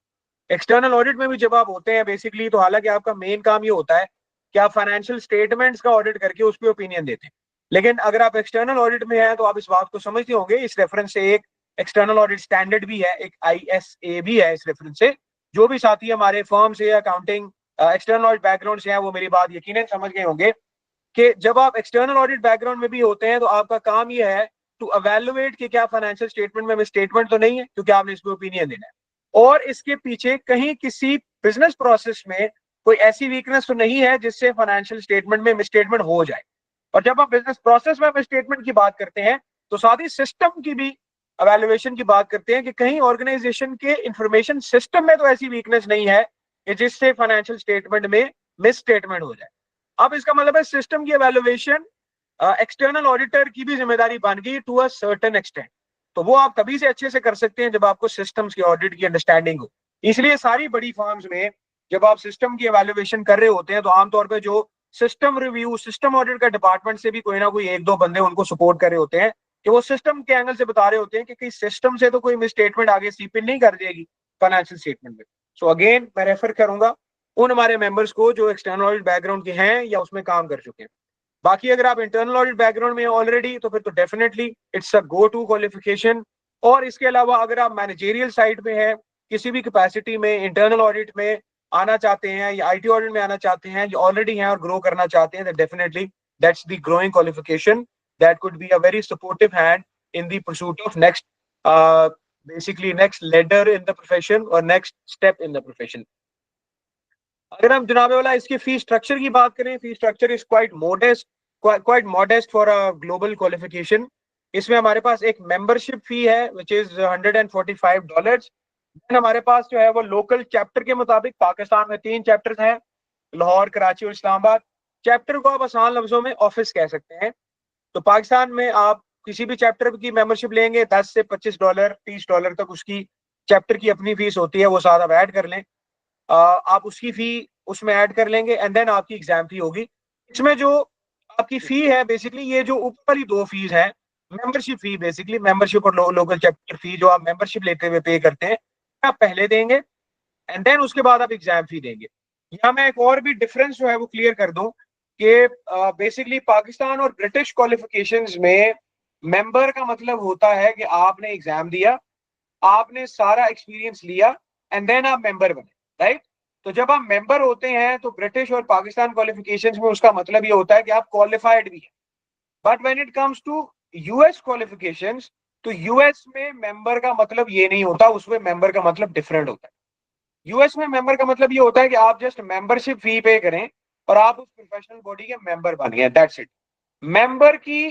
एक्सटर्नल ऑडिट में भी जब आप होते हैं बेसिकली, तो हालांकि आपका मेन काम ये होता है कि आप फाइनेंशियल स्टेटमेंट्स का ऑडिट करके उस पर ओपिनियन देते हैं, लेकिन अगर आप एक्सटर्नल ऑडिट में हैं तो आप इस बात को समझते होंगे, इस रेफरेंस से एक एक्सटर्नल ऑडिट स्टैंडर्ड भी है, एक ISA भी है इस रेफरेंस से। जो भी साथी हमारे फर्म से अकाउंटिंग एक्सटर्नल ऑडिट बैकग्राउंड से हैं, वो मेरी बात यकीनन समझ गए होंगे कि जब आप एक्सटर्नल ऑडिट बैकग्राउंड में भी होते हैं तो आपका काम ये है टू एवेलुएट कि क्या फाइनेंशियल स्टेटमेंट में मिसस्टेटमेंट तो नहीं है, क्योंकि आपने इस पर ओपिनियन देना है, और इसके पीछे कहीं किसी बिजनेस प्रोसेस में कोई ऐसी वीकनेस तो नहीं है जिससे फाइनेंशियल स्टेटमेंट में मिसस्टेटमेंट हो जाए। और जब आप बिजनेस प्रोसेस में मिसस्टेटमेंट की बात करते हैं तो साथ ही सिस्टम की भी एवेल्युएशन की बात करते हैं कि कहीं ऑर्गेनाइजेशन के इंफॉर्मेशन सिस्टम में तो ऐसी वीकनेस नहीं है कि जिससे फाइनेंशियल स्टेटमेंट में मिसस्टेटमेंट हो जाए। अब इसका मतलब है सिस्टम की एवेल्युएशन एक्सटर्नल ऑडिटर की भी जिम्मेदारी बन गई टू अ सर्टेन एक्सटेंट। तो वो आप तभी से अच्छे से कर सकते हैं जब आपको सिस्टम्स की ऑडिट की अंडरस्टैंडिंग हो। इसलिए सारी बड़ी फर्म्स में जब आप सिस्टम की एवेल्युएशन कर रहे होते हैं तो आमतौर पर जो सिस्टम रिव्यू, सिस्टम ऑडिट का डिपार्टमेंट से भी कोई ना कोई एक दो बंदे उनको सपोर्ट कर रहे होते हैं कि वो सिस्टम के एंगल से बता रहे होते हैं कि किस सिस्टम से तो कोई मिसस्टेटमेंट आगे सीप इन नहीं कर देगी फाइनेंशियल स्टेटमेंट में। सो अगेन मैं रेफर करूंगा उन हमारे मेंबर्स को जो एक्सटर्नल ऑडिट बैकग्राउंड के हैं या उसमें काम कर चुके हैं। बाकी अगर आप इंटरनल ऑडिट बैकग्राउंड में ऑलरेडी, तो फिर तो definitely it's a go to qualification. और इसके अलावा अगर आप मैनेजेरियल साइड में हैं, किसी भी कैपेसिटी में इंटरनल ऑडिट में आना चाहते हैं या आईटी ऑडिट में आना चाहते हैं, या ऑलरेडी हैं और ग्रो करना चाहते हैं, definitely that's the growing qualification that could be a very supportive hand in the pursuit of next basically next ladder in the profession और next step in the profession. अगर हम जनाबे वाला इसकी फी स्ट्रक्चर की बात करें, fee structure is quite modest for a global qualification. इसमें हमारे पास एक मेंबरशिप फी है विच इज $145। हमारे पास जो है वो लोकल चैप्टर के मुताबिक, पाकिस्तान में 3 चैप्टर्स हैं, लाहौर, कराची और इस्लामाबाद। चैप्टर को आप आसान लफ्जों में ऑफिस कह सकते हैं। तो पाकिस्तान में आप किसी भी चैप्टर की मेंबरशिप लेंगे $10 से $25, $30 तक उसकी चैप्टर की अपनी फीस होती है, वो साथ आप ऐड कर लें, आप उसकी फी उसमें ऐड कर लेंगे एंड देन आपकी एग्जाम फी होगी। इसमें जो आपकी फी है बेसिकली, ये जो ऊपर वाली 2 फीस हैं, मेंबरशिप फी बेसिकली मेंबरशिप और लोकल चैप्टर फी जो आप मेंबरशिप लेते हुए पे करते हैं, आप पहले देंगे एंड देन उसके बाद आप एग्जाम फी देंगे। यहाँ मैं एक और भी डिफरेंस जो है वो क्लियर कर दूं कि बेसिकली पाकिस्तान और ब्रिटिश क्वालिफिकेशंस में मेंबर का मतलब होता है कि आपने एग्जाम दिया, आपने सारा एक्सपीरियंस लिया एंड देन आप मेंबर बने, राइट। तो जब आप मेंबर होते हैं तो ब्रिटिश और पाकिस्तान क्वालिफिकेशंस में उसका मतलब ये होता है कि आप क्वालिफाइड भी हैं। But when it comes to US qualifications, तो यूएस में मेंबर का मतलब ये नहीं होता, उसमें मेंबर का मतलब डिफरेंट होता है। यूएस में मेंबर का मतलब ये होता है कि आप जस्ट मेंबरशिप फी पे करें और आप उस प्रोफेशनल बॉडी के मेंबर बन गए, दैट्स इट। मेंबर की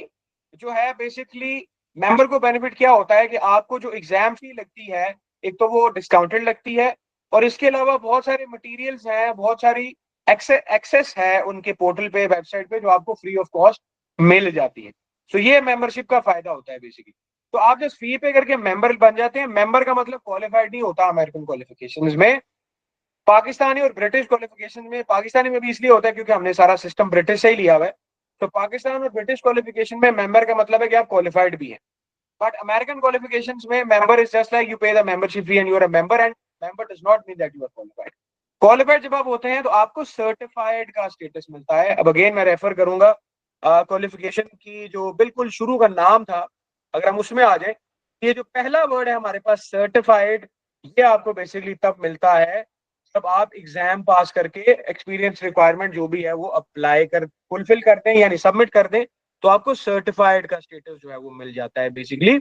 जो है बेसिकली, मेंबर को बेनिफिट क्या होता है कि आपको जो एग्जाम फी लगती है, एक तो वो डिस्काउंटेड लगती है, और इसके अलावा बहुत सारे मटेरियल्स हैं, बहुत सारी एक्सेस है उनके पोर्टल पे, वेबसाइट पे, जो आपको फ्री ऑफ कॉस्ट मिल जाती है। तो ये मेंबरशिप का फायदा होता है बेसिकली। तो आप जस्ट फी पे करके मेंबर बन जाते हैं। मेंबर का मतलब क्वालिफाइड नहीं होता अमेरिकन क्वालिफिकेशंस में। पाकिस्तानी और ब्रिटिश क्वालिफिकेशन में, पाकिस्तानी में भी इसलिए होता है क्योंकि हमने सारा सिस्टम ब्रिटिश से ही लिया हुआ है। तो पाकिस्तान और ब्रिटिश क्वालिफिकेशन में मेंबर का मतलब है कि आप क्वालिफाइड भी हैं। बट अमेरिकन क्वालिफिकेशंस में member is just like you pay the membership fee and you are a member, and member does not mean that you are qualified. Qualified जब आप होते हैं तो आपको सर्टिफाइड का स्टेटस मिलता है। अब अगेन मैं रेफर करूंगा क्वालिफिकेशन की जो बिल्कुल शुरू का नाम था, अगर हम उसमें आ जाए, ये जो पहला वर्ड है हमारे पास सर्टिफाइड, ये आपको बेसिकली तब मिलता है जब आप एग्जाम पास करके एक्सपीरियंस रिक्वायरमेंट जो भी है वो अप्लाई कर, फुलफिल करते हैं, यानी सबमिट कर दें, तो आपको सर्टिफाइड का स्टेटस जो है वो मिल जाता है बेसिकली।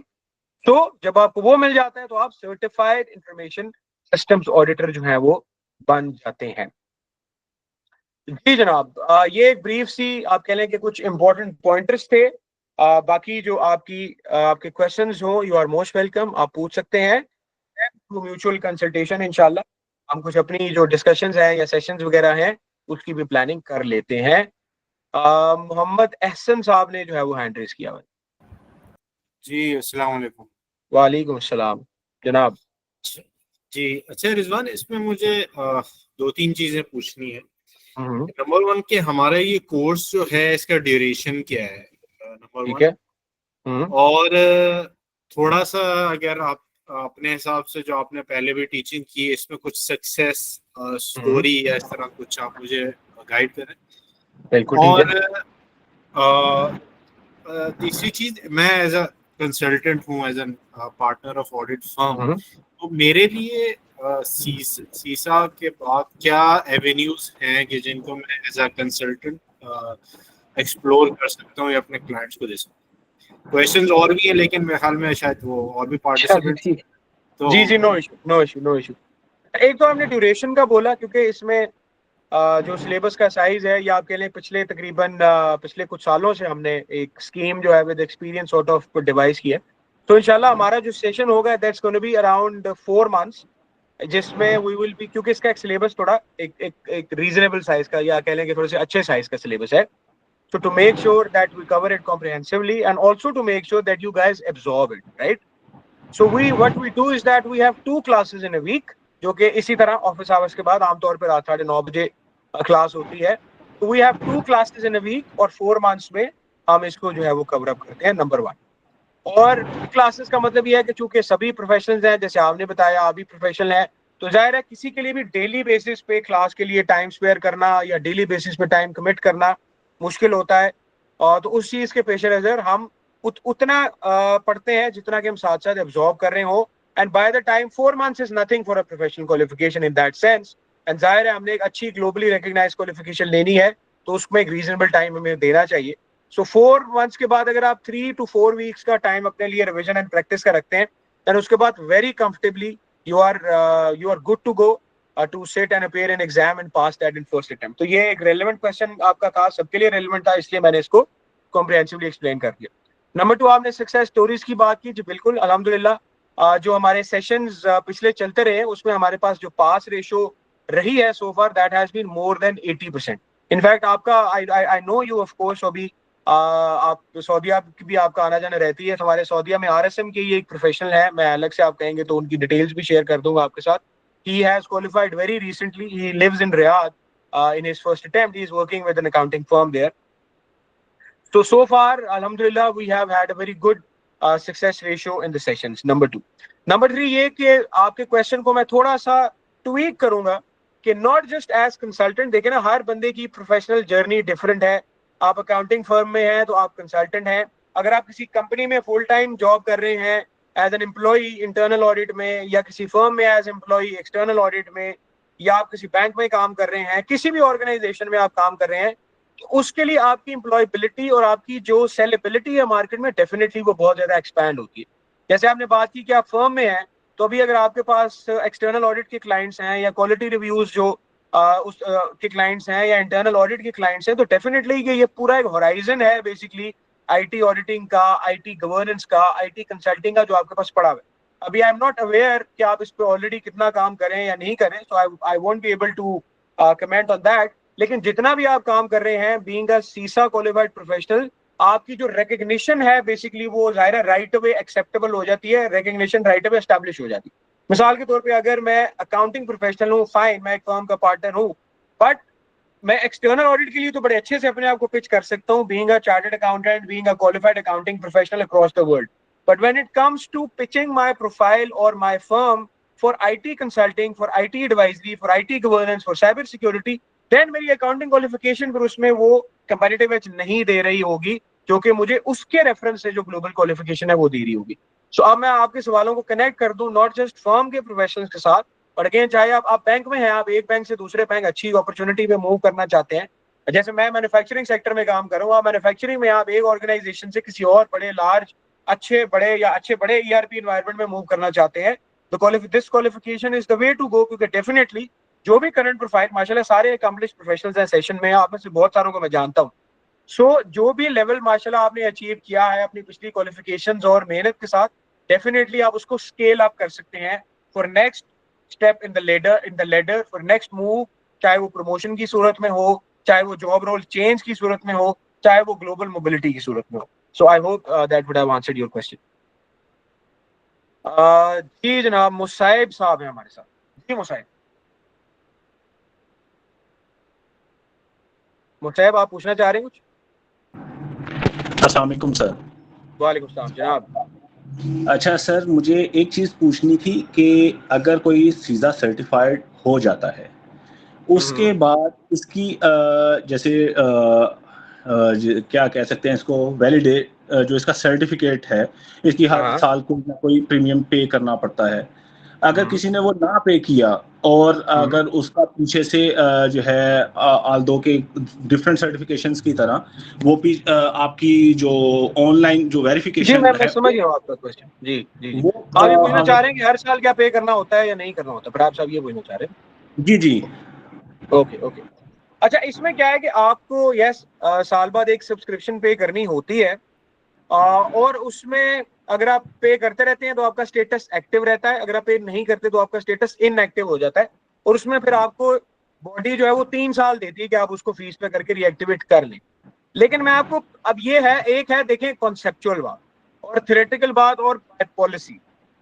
तो जब आपको वो मिल जाता है तो आप सर्टिफाइड इंफॉर्मेशन सिस्टम्स ऑडिटर जो है वो बन जाते हैं। जी जनाब, ये एक ब्रीफ सी आप कह लें कि कुछ इंपॉर्टेंट पॉइंटर्स थे। बाकी जो आपके क्वेश्चंस हो, यू आर मोस्ट वेलकम, आप पूछ सकते हैं। म्यूचुअल कंसल्टेशन इंशाल्लाह हम कुछ अपनी जो डिस्कशंस हैं या सेशंस वगैरह हैं उसकी भी प्लानिंग कर लेते हैं। मोहम्मद एहसन साहब ने जो है वो हैंड रेस किया हुआ है। जी अस्सलाम वालेकुम। वालेकुम अस्सलाम जनाब। जी अच्छा रिजवान, इसमें मुझे दो तीन चीजें पूछनी है। हम्म, नंबर वन, कि हमारा ये कोर्स जो है इसका ड्यूरेशन क्या है, नंबर ठीक वन। है। हम्म, और थोड़ा सा अगर आप अपने हिसाब से, जो आपने पहले भी टीचिंग की है, इसमें कुछ सक्सेस स्टोरी या इस तरह कुछ आप मुझे गाइड करें। बिल्कुल ठीक और है। तीसरी चीज, मैं एज अ कंसल्टेंट हूँ, as an partner of audit firm, hmm, तो मेरे लिए सीसा के बाद क्या एवेन्यूज हैं कि जिनको मैं एज अ कंसल्टेंट एक्सप्लोर कर सकता हूँ या अपने क्लाइंट्स को दे सकता हूँ। क्वेश्चंस और भी हैं, लेकिन मेरे ख्याल में शायद वो और भी चलिए पार्टिसिपेंट, ठीक। तो जी जी, no issue no issue no issue. एक तो आपने ड्यूरेशन का बोला, क्योंकि इसमें जो सिलेबस का साइज है, या आपके लिए पिछले तकरीबन पिछले कुछ सालों से हमने एक स्कीम जो है with experience sort of device की है। तो इंशाल्लाह हमारा जो सेशन होगा that's gonna be around 4 months, जिसमें वी विल बी, क्योंकि इसका एक सिलेबस थोड़ा एक रीजनेबल साइज का, या कह लें कि थोड़े से अच्छे साइज का सिलेबस है। So to make sure that we cover it comprehensively, and also to make sure that you guys absorb it, right? So what we do is that we have 2 classes in a week, जो कि इसी तरह office hours के बाद आमतौर पर रात 9:30 बजे क्लास होती है। तो we have 2 classes in a week, और 4 मंथ्स में हम इसको जो है वो कवर अप करते हैं, नंबर 1। और क्लासेस का मतलब ये है कि चूंकि सभी प्रोफेशनल्स हैं, जैसे आपने बताया आप भी प्रोफेशनल हैं, तो जाहिर है किसी के लिए भी डेली बेसिस पे क्लास के लिए टाइम स्पेयर करना या डेली बेसिस पे टाइम कमिट करना मुश्किल होता है। और तो उस चीज के पेश नजर हम उतना पढ़ते हैं जितना कि हम साथ साथ एब्जॉर्ब कर रहे हो। And by the time 4 months is nothing for a professional qualification in that sense. And जाहिर है हमने एक अच्छी ग्लोबली रिकग्नाइज क्वालिफिकेशन लेनी है, तो उसमें एक रीजनेबल टाइम हमें देना चाहिए। सो 4 मंथ्स के बाद अगर आप 3 to 4 वीक्स का टाइम अपने लिए रिविजन एंड प्रैक्टिस का रखते हैं, देन उसके बाद very comfortably you are good to go to sit and appear in exam and pass that in first attempt. तो ये एक रेलेवेंट क्वेश्चन आपका था, सबके लिए रेलेवेंट था, इसलिए मैंने इसको कॉम्प्रिहेंसिवली एक्सप्लेन कर दिया। नंबर 2, आपने सक्सेस स्टोरीज की बात की। जी बिल्कुल, अल्हम्दुलिल्लाह जो हमारे सेशंस पिछले चलते रहे उसमें हमारे पास जो पास रेशो रही है so far, that has been more than 80%। In fact आपका I know you of course, अभी आप सऊदीया की भी आपका आना जाना रहती है। हमारे सऊदीया में आरएसएम के ये एक प्रोफेशनल है, मैं अलग से आप कहेंगे तो उनकी डिटेल्स भी शेयर कर दूंगा आपके साथ। He has qualified very recently, he lives in Riyadh, in his first attempt he is working with an accounting firm there. So far alhamdulillah we have had a very good success ratio in the sessions. Number 2, number 3 ये कि आपके question को मैं थोड़ा सा tweak करूंगा कि not just as consultant, देखे ना हर बंदे की प्रोफेशनल जर्नी डिफरेंट है। आप अकाउंटिंग फर्म में हैं तो आप कंसल्टेंट हैं, अगर आप किसी कंपनी में फुल टाइम जॉब कर रहे हैं as an employee internal audit में, या किसी फर्म में एज एम्प्लॉई एक्सटर्नल ऑडिट में, या आप किसी बैंक में काम कर रहे हैं, किसी भी ऑर्गेनाइजेशन में आप काम कर रहे हैं, तो उसके लिए आपकी एम्प्लॉयबिलिटी और आपकी जो सेलेबिलिटी है मार्केट में डेफिनेटली वो बहुत ज्यादा एक्सपैंड होती है। जैसे आपने बात की कि आप फर्म में हैं, तो अभी अगर आपके पास एक्सटर्नल ऑडिट के क्लाइंट्स हैं या क्वालिटी रिव्यूज जो के क्लाइंट्स हैं या इंटरनल ऑडिट के क्लाइंट्स हैं, तो डेफिनेटली ये पूरा एक होराइजन है बेसिकली आईटी ऑडिटिंग का, आईटी गवर्नेंस का, आईटी कंसल्टिंग का जो आपके पास पड़ा हुआ है। अभी आई एम नॉट अवेयर कि आप इस पे ऑलरेडी कितना काम करें या नहीं करें, so I won't be able to comment on that. लेकिन जितना भी आप काम कर रहे हैं being a CISA qualified professional, आपकी जो रिकग्निशन है बेसिकली वो जाहिर है राइट अवे एक्सेप्टेबल हो जाती है, रिकग्निशन राइट अवे एस्टैब्लिश हो जाती है। मिसाल के तौर पे अगर मैं अकाउंटिंग प्रोफेशनल हूँ, फाइन, मैं एक फर्म का पार्टनर हूँ, बट मैं एक्सटर्नल ऑडिट के लिए तो बड़े अच्छे से अपने आप को पिच कर सकता हूँ, being a chartered accountant, being a qualified accounting professional across the world. But when it comes to pitching my profile और my firm for IT consulting, for IT advisory, for IT governance, for cyber security, then मेरी accounting qualification पर उसमें वो comparative as नहीं दे रही होगी, जो कि मुझे उसके रेफरेंस से जो ग्लोबल क्वालिफिकेशन है वो दे रही होगी। सो अब मैं आपके सवालों को कनेक्ट कर दूं नॉट जस्ट फर्म के प्रोफेशनल्स के साथ, बट अगेन चाहे आप बैंक में हैं, आप एक बैंक से दूसरे बैंक अच्छी अपॉर्चुनिटी पे मूव करना चाहते हैं, जैसे मैं मैन्युफैक्चरिंग सेक्टर में काम कर रहा हूँ, आप मैन्युफैक्चरिंग में आप एक ऑर्गेनाइजेशन से किसी और बड़े लार्ज अच्छे बड़े ईआरपी एनवायरनमेंट में मूव करना चाहते हैं, तो this qualification is the way to go, क्योंकि डेफिनेटली जो भी करंट प्रोफाइल माशाल्लाह सारे अकम्प्लिश प्रोफेशनल्स हैं सेशन में, आप में से बहुत सारों को मैं जानता हूँ। सो जो भी लेवल माशाल्लाह आपने अचीव किया है अपनी पिछली क्वालिफिकेशंस और मेहनत के साथ, डेफिनेटली आप उसको स्केल अप कर सकते हैं for next step in the ladder for next move, चाहे वो प्रमोशन की सूरत में हो, चाहे वो जॉब रोल चेंज की सूरत में हो, चाहे वो ग्लोबल मोबिलिटी की सूरत में हो। So I hope that would have answered your question. जी जनाब, मुसाइब साहब हैं हमारे साथ। जी मुसाइब आप पूछना चाह रहे हैं कुछ? अस्सलाम वालेकुम सर। वालेकुम सलाम जनाब। अच्छा सर, मुझे एक चीज़ पूछनी थी कि अगर कोई सीज़ा सर्टिफाइड हो जाता है, उसके बाद इसकी जैसे क्या कह सकते हैं इसको, वैलिडेट जो इसका सर्टिफिकेट है, इसकी हर हाँ। साल कोई प्रीमियम पे करना पड़ता है। अगर किसी ने वो ना पे किया और अगर उसका पीछे से जो है आल्दो के डिफरेंट सर्टिफिकेशंस की तरह वो भी आपकी जो ऑनलाइन जो जी वेरिफिकेशन मैं है समझ गया हूँ आपका क्वेश्चन। जी जी जी वो आप ये पूछना चाह हम रहे हैं कि हर साल क्या पे करना होता है या नहीं करना होता, पर आप ये पूछना चाह रहे जी जी हैं? Okay okay. अच्छा, इसमें क्या है कि आपको यस साल बाद एक सब्सक्रिप्शन पे करनी होती है, और उसमें अगर आप पे करते रहते हैं तो आपका स्टेटस एक्टिव रहता है, अगर आप पे नहीं करते तो आपका स्टेटस इनएक्टिव हो जाता है, और उसमें फिर आपको बॉडी जो है वो 3 साल देती है कि आप उसको फीस पे करके रिएक्टिवेट कर लें। लेकिन मैं आपको अब ये है, एक है देखें कॉन्सेप्चुअल बात और थ्योरेटिकल बात और by policy,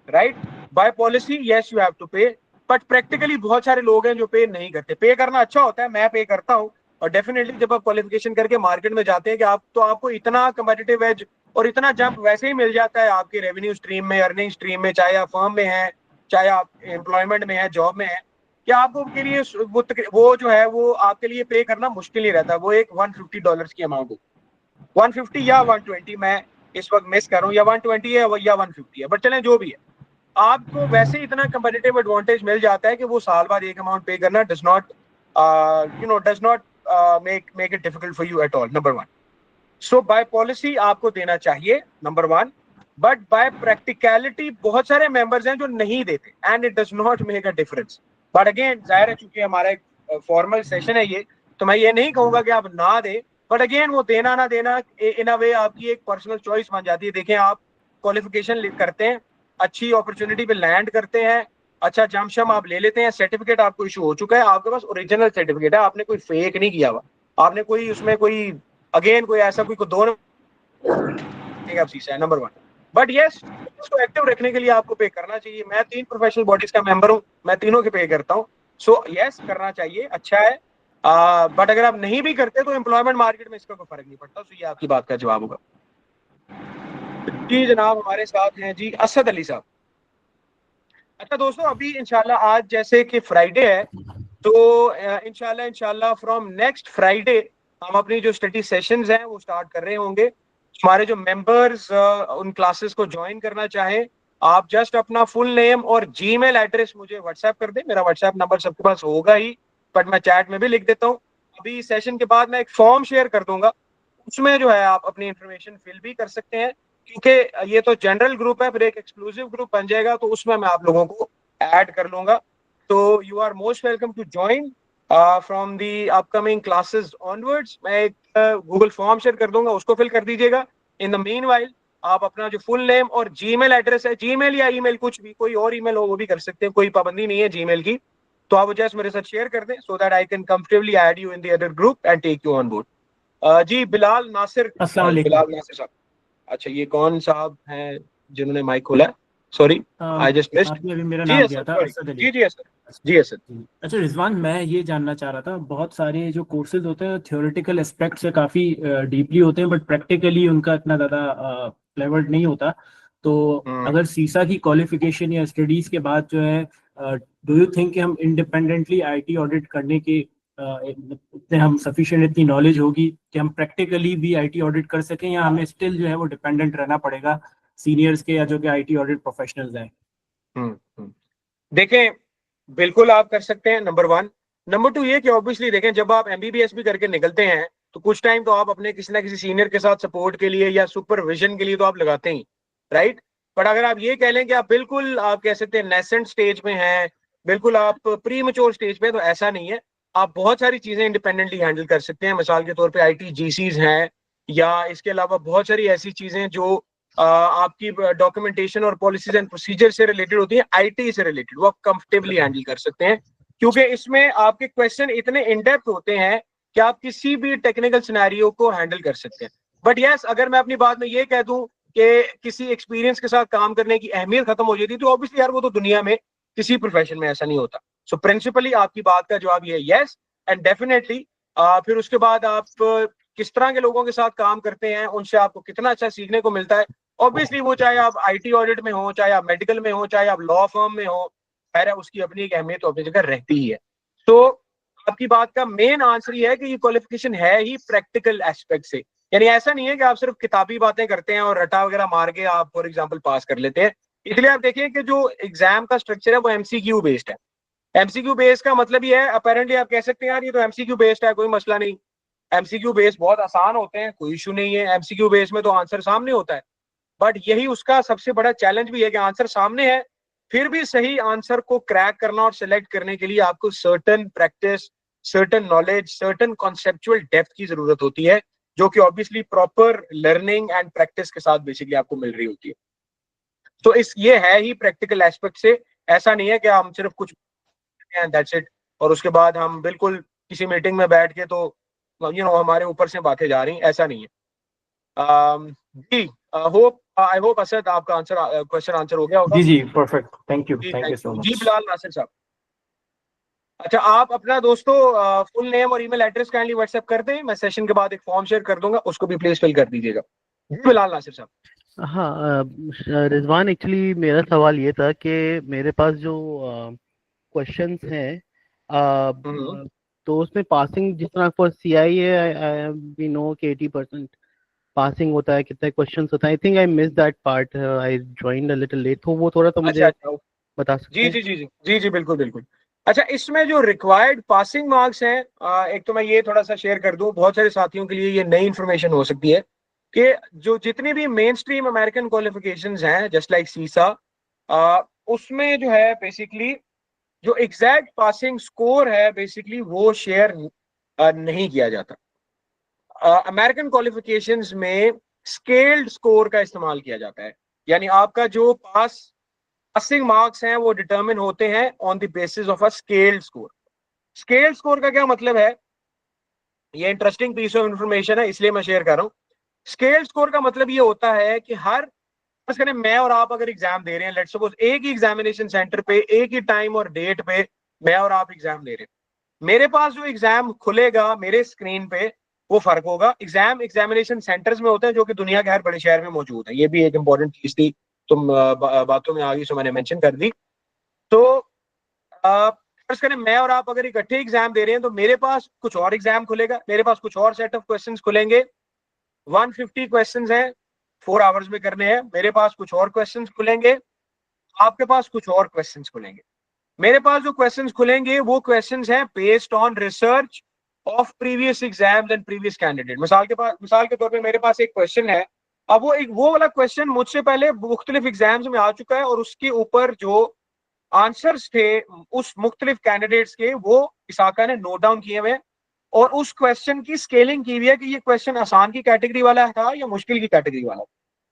right? By policy yes you have to pay, but practically बहुत सारे लोग हैं जो पे नहीं करते। पे करना अच्छा होता है, मैं पे करता हूँ, और डेफिनेटली जब आप क्वालिफिकेशन करके मार्केट में जाते हैं कि आपको इतना कम्पिटिटिव एज और इतना जंप वैसे ही मिल जाता है आपके रेवेन्यू स्ट्रीम में, अर्निंग स्ट्रीम में, चाहे आप फर्म में है, चाहे आप एम्प्लॉयमेंट में है, जॉब में है, कि आपको के लिए वो जो है वो आपके लिए पे करना मुश्किल ही रहता है। वो एक $150 की अमाउंट हो, 150 या 120, मैं इस वक्त मिस कर रहा हूँ, या 120 है या 150 है, बट चलें जो भी है, आपको वैसे ही इतना कंपेटिटिव एडवांटेज मिल जाता है कि वो साल बाद एक अमाउंट पे करना does not make it difficult for you at all, number one. So by policy आपको देना चाहिए, number one, but by practicality बहुत सारे मेंबर्स हैं जो नहीं देते, and it does not make a difference. But again जाहिर है चूंकि हमारा एक फॉर्मल सेशन है ये, तो मैं ये नहीं कहूंगा कि आप ना दे, बट अगेन वो देना ना देना इन अ वे आपकी एक पर्सनल चॉइस बन जाती है। देखें, आप क्वालिफिकेशन करते हैं, अच्छी अपॉर्चुनिटी पे लैंड करते हैं, अच्छा जमशम आप ले लेते हैं, सर्टिफिकेट आपको इशू हो चुका है, आपके पास ओरिजिनल सर्टिफिकेट है, आपने कोई फेक नहीं किया हुआ, आपने कोई उसमें कोई अगेन कोई ऐसा कोई दोनों आप सीसा है, नंबर वन। बट यस, इसको एक्टिव रखने के लिए आपको पे करना चाहिए। मैं 3 प्रोफेशनल बॉडीज का मेंबर हूं, मैं तीनों के पे करता हूं, सो यस करना चाहिए, अच्छा है। बट अगर आप नहीं भी करते तो एम्प्लॉयमेंट मार्केट में इसका कोई फर्क नहीं पड़ता। तो ये आपकी बात का जवाब होगा। जी जनाब, हमारे साथ हैं जी असद अली साहब। अच्छा दोस्तों, अभी इंशाल्लाह आज जैसे कि फ्राइडे है, तो इंशाल्लाह फ्रॉम नेक्स्ट फ्राइडे हम अपनी जो स्टडी सेशंस हैं वो स्टार्ट कर रहे होंगे। हमारे जो मेंबर्स उन क्लासेस को ज्वाइन करना चाहें, आप जस्ट अपना फुल नेम और जीमेल एड्रेस मुझे व्हाट्सएप कर दें। मेरा व्हाट्सएप नंबर सबके पास होगा ही, बट मैं चैट में भी लिख देता हूँ। अभी सेशन के बाद मैं एक फॉर्म शेयर कर दूंगा, उसमें जो है आप अपनी इंफॉर्मेशन फिल भी कर सकते हैं, क्योंकि ये तो जनरल ग्रुप है, फिर एक एक्सक्लूसिव ग्रुप बन जाएगा, तो उसमें मैं आप लोगों को ऐड कर लूंगा। तो you are most welcome to join from the upcoming classes onwards. मैं एक गूगल फॉर्म शेयर कर दूंगा, उसको फिल कर दीजिएगा। इन द मीन वाइल आप अपना जो फुल नेम और जीमेल एड्रेस है, जीमेल या ईमेल, कुछ भी, कोई और ईमेल हो वो भी कर सकते हैं, कोई पाबंदी नहीं है जीमेल की, तो आप जस्ट मेरे साथ शेयर कर दें, so that I can comfortably add you in the other group and take you on board. जी बिलाल नासिर, अस्सलाम वालेकुम। बिलाल नासिर साहब, अच्छा ये कौन साहब हैं जिन्होंने माइक खोला है? Sorry I just missed. आपने अभी मेरा जी नाम असद, लिया था, sorry. असद अली। जी जी असद, जी असद। अच्छा रिजवान, मैं ये जानना चाह रहा था, बहुत सारे जो कोर्सेज होते हैं थ्योरेटिकल एस्पेक्ट से काफ़ी डीपली होते हैं, बट प्रैक्टिकली उनका इतना ज़्यादा फ्लेवर्ड नहीं होता। तो अगर सीसा की क्वालिफिकेशन या स्टडीज़ के बाद जो है, डू यू थिंक कि हम इंडिपेंडेंटली आईटी ऑडिट करने के इतने हम सफिशिएंट, इतनी नॉलेज होगी कि हम प्रैक्टिकली भी आईटी ऑडिट कर सकें, या हमें स्टिल जो है वो डिपेंडेंट रहना पड़ेगा सीनियर्स के या जो कि आईटी ऑडिट प्रोफेशनल्स हैं? देखें, बिल्कुल आप कर सकते हैं, नंबर वन। नंबर टू ये कि ऑब्वियसली देखें, जब आप एमबीबीएस भी करके निकलते हैं तो कुछ टाइम तो आप अपने किसी ना किसी सीनियर के साथ सपोर्ट के लिए या सुपरविजन के लिए तो आप लगाते ही, राइट। बट अगर आप ये कह लें कि आप बिल्कुल, आप कह सकते हैं नेसेंट स्टेज में हैं, बिल्कुल आप प्री मैच्योर स्टेज पे, तो ऐसा नहीं है। आप बहुत सारी चीजें इंडिपेंडेंटली हैंडल कर सकते हैं। मिसाल के तौर पे आईटी जीसीज हैं, या इसके अलावा बहुत सारी ऐसी चीजें जो आपकी डॉक्यूमेंटेशन और पॉलिसीज एंड प्रोसीजर से रिलेटेड होती है, आईटी से रिलेटेड, वो आप कंफर्टेबली हैंडल कर सकते हैं, क्योंकि इसमें आपके क्वेश्चन इतने इन डेप्थ होते हैं कि आप किसी भी टेक्निकल सिनेरियो को हैंडल कर सकते हैं। बट यस, अगर मैं अपनी बात में ये कह दूं कि किसी एक्सपीरियंस के साथ काम करने की अहमियत खत्म हो जाती, तो ऑब्वियसली यार वो तो दुनिया में किसी प्रोफेशन में ऐसा नहीं होता। सो प्रिंसिपली आपकी बात का जवाब ये है यस, एंड डेफिनेटली फिर उसके बाद आप किस तरह के लोगों के साथ काम करते हैं, उनसे आपको कितना अच्छा सीखने को मिलता है। ऑब्वियसली वो चाहे आप आईटी ऑडिट में हो, चाहे आप मेडिकल में हो, चाहे आप लॉ फर्म में हो, खैर है, उसकी अपनी एक अहमियत अपनी जगह रहती ही है। तो आपकी बात का मेन आंसर ये है कि ये क्वालिफिकेशन है ही प्रैक्टिकल एस्पेक्ट से, यानी ऐसा नहीं है कि आप सिर्फ किताबी बातें करते हैं और रटा वगैरह मार के आप फॉर एग्जाम्पल पास कर लेते हैं। इसलिए आप देखिए कि जो एग्जाम का स्ट्रक्चर है वो एमसीक्यू बेस्ड है। एमसीक्यू बेस्ड का मतलब ये है, अपेरेंटली आप कह सकते हैं यार ये तो एमसीक्यू बेस्ड है, कोई मसला नहीं, एमसीक्यू बेस्ड बहुत आसान होते हैं, कोई इशू नहीं है, एमसीक्यू बेस्ड में तो आंसर सामने होता है। बट यही उसका सबसे बड़ा चैलेंज भी है कि आंसर सामने है, फिर भी सही आंसर को क्रैक करना और सिलेक्ट करने के लिए आपको certain practice, certain knowledge, certain conceptual depth की जरूरत होती है, जो कि obviously proper learning and practice के साथ बेसिकली आपको मिल रही होती है। तो इस ये है ही प्रैक्टिकल एस्पेक्ट से, ऐसा नहीं है कि हम सिर्फ कुछ दैट्स इट, और उसके बाद हम बिल्कुल किसी मीटिंग में बैठ के तो हमारे ऊपर से बातें जा रही, ऐसा नहीं है। जी आई होप असद आपका आंसर क्वेश्चन आंसर हो गया होगा। जी perfect, thank you so much. जी बिलाल नासिर साहब, अच्छा आप अपना दोस्तों फुल नेम और ईमेल एड्रेस काइंडली व्हाट्सएप कर दें, मैं सेशन के बाद एक फॉर्म शेयर कर दूंगा, उसको भी प्लीज फिल कर दीजिएगा। जी बिलाल नासिर साहब। हाँ रिजवान, एक्चुअली मेरा सवाल ये था कि मेरे पास जो क्वेश्चंस हैं तो उसमें पासिंग, जिस तरह फॉर सीआईए वी नो कि 80% पासिंग होता है, कितने क्वेश्चंस होता है। I think I miss that part, I joined a little late, तो वो थोड़ा सा मुझे अच्छा, बता सकते जी हैं? जी जी जी जी जी बिल्कुल बिल्कुल। अच्छा, इसमें जो रिक्वायर्ड पासिंग मार्क्स हैं, एक तो मैं ये थोड़ा सा शेयर कर दूं, बहुत सारे साथियों के लिए ये नई इन्फॉर्मेशन हो सकती है कि जो जितनी भी मेन स्ट्रीम अमेरिकन क्वालिफिकेशंस हैं जस्ट लाइक सीसा, उसमें जो है बेसिकली जो एग्जैक्ट पासिंग स्कोर है बेसिकली वो शेयर नहीं किया जाता। अमेरिकन क्वालिफिकेशंस में स्केल्ड स्कोर का इस्तेमाल किया जाता है, यानी आपका जो पासिंग मार्क्स हैं वो डिटरमिन होते हैं on the basis of a scaled score. Scaled score का क्या मतलब है, ये इंटरेस्टिंग पीस ऑफ इंफॉर्मेशन है इसलिए मैं शेयर कर रहा हूँ। स्केल्ड स्कोर का मतलब ये होता है कि हर, बस करें मैं और आप अगर एग्जाम दे रहे हैं, लेट्स सपोज एक ही एग्जामिनेशन सेंटर पे एक ही टाइम और डेट पे मैं और आप एग्जाम दे रहे हैं, मेरे पास जो एग्जाम खुलेगा मेरे स्क्रीन पे वो फर्क होगा। एग्जाम एग्जामिनेशन सेंटर्स में होते हैं जो कि दुनिया के हर बड़े शहर में मौजूद है, ये भी एक इंपॉर्टेंट चीज थी, तुम बातों में आ गई सो मैंने मेंशन कर दी। तो फर्ज करें मैं और आप अगर इकट्ठे एग्जाम दे रहे हैं तो मेरे पास कुछ और एग्जाम खुलेगा, मेरे पास कुछ और सेट ऑफ क्वेश्चंस खुलेंगे, 150 क्वेश्चंस हैं, 4 आवर्स में करने हैं, मेरे पास कुछ और क्वेश्चंस खुलेंगे, आपके पास कुछ और क्वेश्चंस खुलेंगे। मेरे पास जो क्वेश्चंस खुलेंगे वो क्वेश्चंस हैं based on research of previous exams and previous candidate. मिसाल के तौर पे मेरे पास एक क्वेश्चन है, अब वो वाला क्वेश्चन मुझसे पहले मुख्तलिफ एग्जाम्स में आ चुका है और उसके ऊपर जो आंसर्स थे उस मुख्तलिफ कैंडिडेट्स के वो इसाका ने नोट डाउन किए हुए और उस क्वेश्चन की स्केलिंग की हुई है कि ये क्वेश्चन आसान की कैटेगरी वाला था या मुश्किल की कैटेगरी वाला।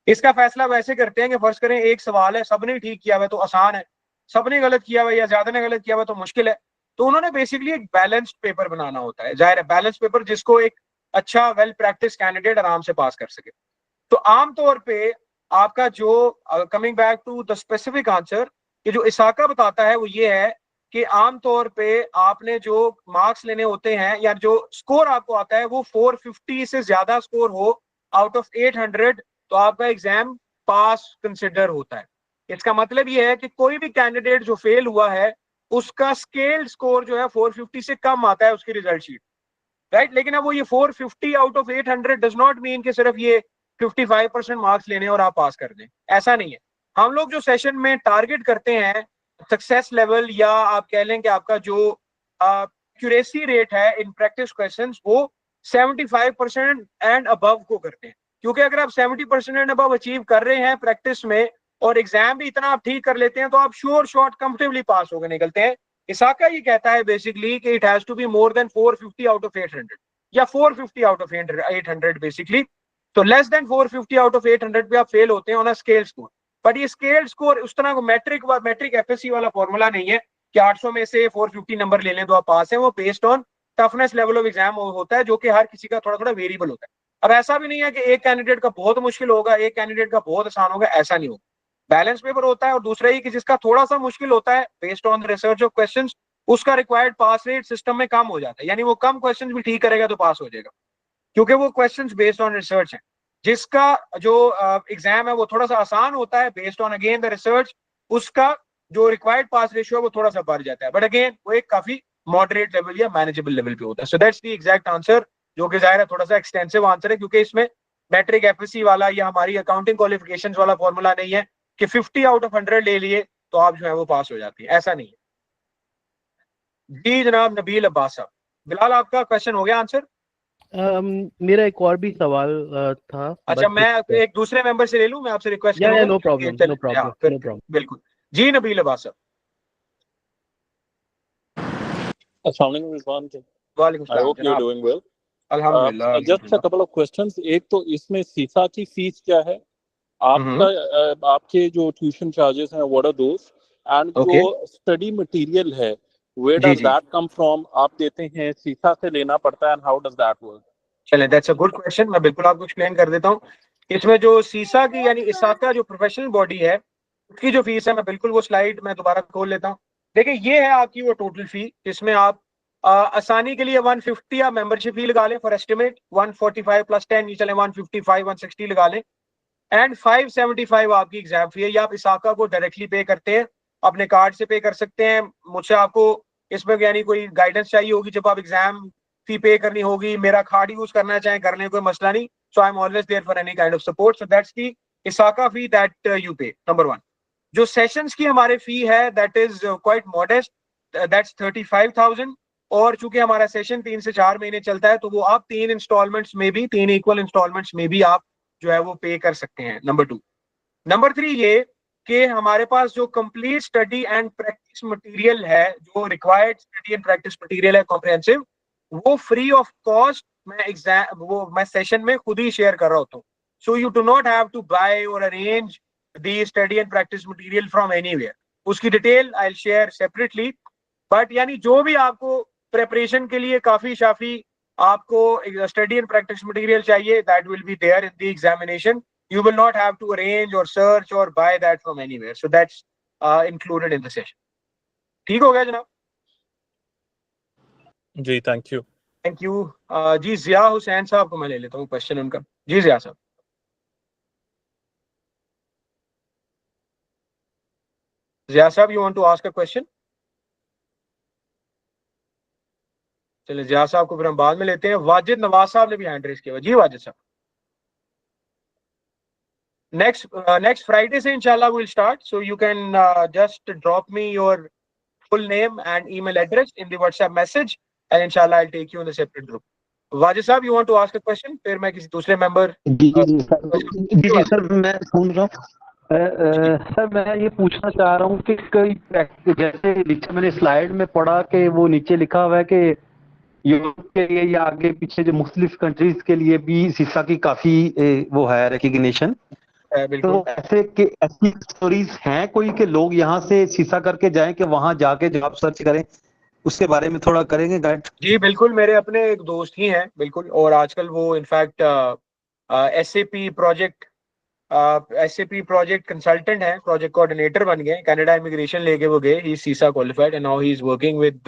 इसका फैसला वैसे करते हैं कि फर्ज करें एक सवाल है, सबने ठीक किया हुआ है तो आसान है, सबने गलत किया हुआ है या ज्यादा ने गलत किया हुआ है तो मुश्किल है। तो उन्होंने बेसिकली एक बैलेंस्ड पेपर बनाना होता है, जाहिर है बैलेंस्ड पेपर जिसको एक अच्छा वेल प्रैक्टिस कैंडिडेट आराम से पास कर सके। तो आमतौर पे आपका जो coming back to the specific answer, कि जो इसाका बताता है वो ये है कि आमतौर पे आपने जो मार्क्स लेने होते हैं या जो स्कोर आपको आता है वो 450 से ज्यादा स्कोर हो आउट ऑफ 800 तो आपका एग्जाम पास कंसिडर होता है। इसका मतलब ये है कि कोई भी कैंडिडेट जो फेल हुआ है उसका स्केल स्कोर जो है 450 से कम आता है उसकी रिजल्ट शीट, राइट। लेकिन अब वो ये 450 out of 800 does not mean कि सिर्फ ये 55% मार्क्स लेने और आप पास कर दें, ऐसा नहीं है। हम लोग जो सेशन में टारगेट करते हैं सक्सेस लेवल या आप कह लें कि आपका जो एक्यूरेसी रेट है इन प्रैक्टिस क्वेश्चंस वो 75% एंड अबव को करते हैं, क्योंकि अगर आप 70% एंड अबव अचीव कर रहे हैं प्रैक्टिस में और एग्जाम भी इतना आप ठीक कर लेते हैं तो आप श्योर शॉर्ट कंफर्टेबली पास होकर निकलते हैं। इसाका ये कहता है बेसिकली कि it has to be more than 450 out of 800 या 450 आउट ऑफ 800 बेसिकली। तो लेस देन 450 आउट ऑफ 800 पे आप फेल होते हैं ऑन अ स्केल स्कोर। बट ये स्केल स्कोर उस तरह को मैट्रिक एफएससी वाला फॉर्मूला नहीं है कि 800 में से 450 नंबर ले लें तो आप पास हैं। वो based on toughness level of exam होता है जो कि हर किसी का थोड़ा थोड़ा वेरिएबल होता है। अब ऐसा भी नहीं है कि एक कैंडिडेट का बहुत मुश्किल होगा एक कैंडिडेट का बहुत आसान होगा, ऐसा नहीं होगा। बैलेंस पेपर होता है और दूसरा ही कि जिसका थोड़ा सा मुश्किल होता है based on research of questions उसका रिक्वायर्ड पास रेट सिस्टम में कम हो जाता है, यानी वो कम क्वेश्चंस भी ठीक करेगा तो पास हो जाएगा क्योंकि वो क्वेश्चंस बेस्ड ऑन रिसर्च है। जिसका जो एग्जाम है वो थोड़ा सा आसान होता है based on again the research, उसका जो रिक्वायर्ड पास रेशियो है वो थोड़ा सा बढ़ जाता है, बट अगेन वो एक काफी मॉडरेट लेवल या मैनेजेबल लेवल पे होता है। सो दैट्स द एग्जैक्ट आंसर, जो कि जाहिर है थोड़ा सा एक्सटेंसिव आंसर है क्योंकि इसमें मैट्रिक एफएससी वाला या हमारी अकाउंटिंग क्वालिफिकेशंस वाला फॉर्मूला नहीं है कि 50 आउट ऑफ 100 ले लिए तो आप जो है वो पास हो जाती है, ऐसा नहीं है। जी जनाब नबील अब्बास साहब। बिलाल आपका क्वेश्चन हो गया आंसर? मेरा एक और भी सवाल था। अच्छा मैं एक दूसरे मेंबर से ले लूं, मैं आपसे रिक्वेस्ट करूंगा। No problem. बिल्कुल जी नबील अब्बास साहब। अस्सलाम वालेकुम रिजवान जी। वालेकुम आई होप यू आर सलाम। Doing well. अल्हम्दुलिल्लाह। Just a couple of questions. एक तो इसमें सीसा की फीस क्या है आपका, आपके जो ट्यूशन चार्जेस हैं व्हाट आर दोस, एंड जो स्टडी मटेरियल है where does that come from, आप देते हैं सीसा से लेना पड़ता है and how does that work? चलें दैट्स अ गुड क्वेश्चन, मैं बिल्कुल आपको एक्सप्लेन कर देता हूं। इसमें जो सीसा की यानी इसाका जो प्रोफेशनल बॉडी है उसकी जो फीस है मैं बिल्कुल वो स्लाइड मैं दोबारा खोल लेता हूं। देखिए ये है आपकी वो टोटल फी जिसमें आप आसानी के लिए 150 आप मेंबरशिप फी लगा लें फॉर एस्टिमेट 145 प्लस 10 ये चले 155 160 लगा लें एंड 575 आपकी एग्जाम फी है। ये आप इसाका को डायरेक्टली पे करते हैं, अपने कार्ड से पे कर सकते हैं। मुझसे आपको इसमें यानी कोई गाइडेंस चाहिए होगी जब आप एग्जाम फी पे करनी होगी, मेरा कार्ड यूज करना चाहें कर लें, कोई मसला नहीं। So I am always there for any kind of support. So that's the ISACA fee that you pay, number 1। जो सेशंस की हमारे फी है that is quite modest, that's 35,000। और चूंकि हमारा सेशन 3 से 4 महीने चलता है तो वो आप 3 इंस्टॉलमेंट्स में भी 3 इक्वल इंस्टॉलमेंट्स में भी आप जो है वो पे कर सकते हैं, नंबर 2। नंबर 3 ये कि हमारे पास जो complete study and practice material है, जो required study and practice material है कॉम्प्रिहेंसिव, वो फ्री ऑफ कॉस्ट मैं सेशन में खुद ही शेयर कर रहा होता हूँ। So you do not have to buy और arrange the study and practice material from anywhere. उसकी detail I will share separately, but यानी जो भी आपको प्रेपरेशन के लिए काफी शाफी आपको स्टडी एंड प्रैक्टिस मटेरियल चाहिए that will be there in the examination. You will not have to arrange or search or buy that from anywhere. So that's included in the session. ठीक हो गया जनाब? जी थैंक यू। Thank you. जी जिया हुसैन साहब को मैं ले लेता हूँ क्वेश्चन उनका। जी जिया साहब। जिया साहब you want to ask a question? चलिए जिया साहब को फिर हम बाद में लेते हैं। वाजिद नवाज साहब ने भी हैंड रेज किया। जी वाजिद साहब। Next Friday से इंशाल्लाह we'll start, so you can just drop me your full name and email address in the WhatsApp message and inshallah I'll take you in a separate group. Wajid साहब, you want to ask a question? फिर मैं किसी दूसरे member जी sir, मैं सुन रहा हूँ। Sir मैं ये पूछना चाह रहा हूँ कि कई जैसे नीचे मैंने स्लाइड में पढ़ा कि वो नीचे लिखा हुआ है कि यूरोप के लिए या आगे पीछे जो मुख्तलिफ कंट्रीज के लिए भी सीसा की काफी वो है रिकग्निशन। तो ऐसी स्टोरीज हैं कोई कि लोग यहाँ से सीसा करके जाएं कि वहां जाके जॉब सर्च करें, उसके बारे में थोड़ा करेंगे गाइड? जी बिल्कुल, मेरे अपने एक दोस्त ही हैं बिल्कुल, और आजकल वो इनफैक्ट एसएपी प्रोजेक्ट कंसल्टेंट है, प्रोजेक्ट कोऑर्डिनेटर बन गए, कनाडा इमिग्रेशन लेके वो गए, he is CISA qualified and now he is working with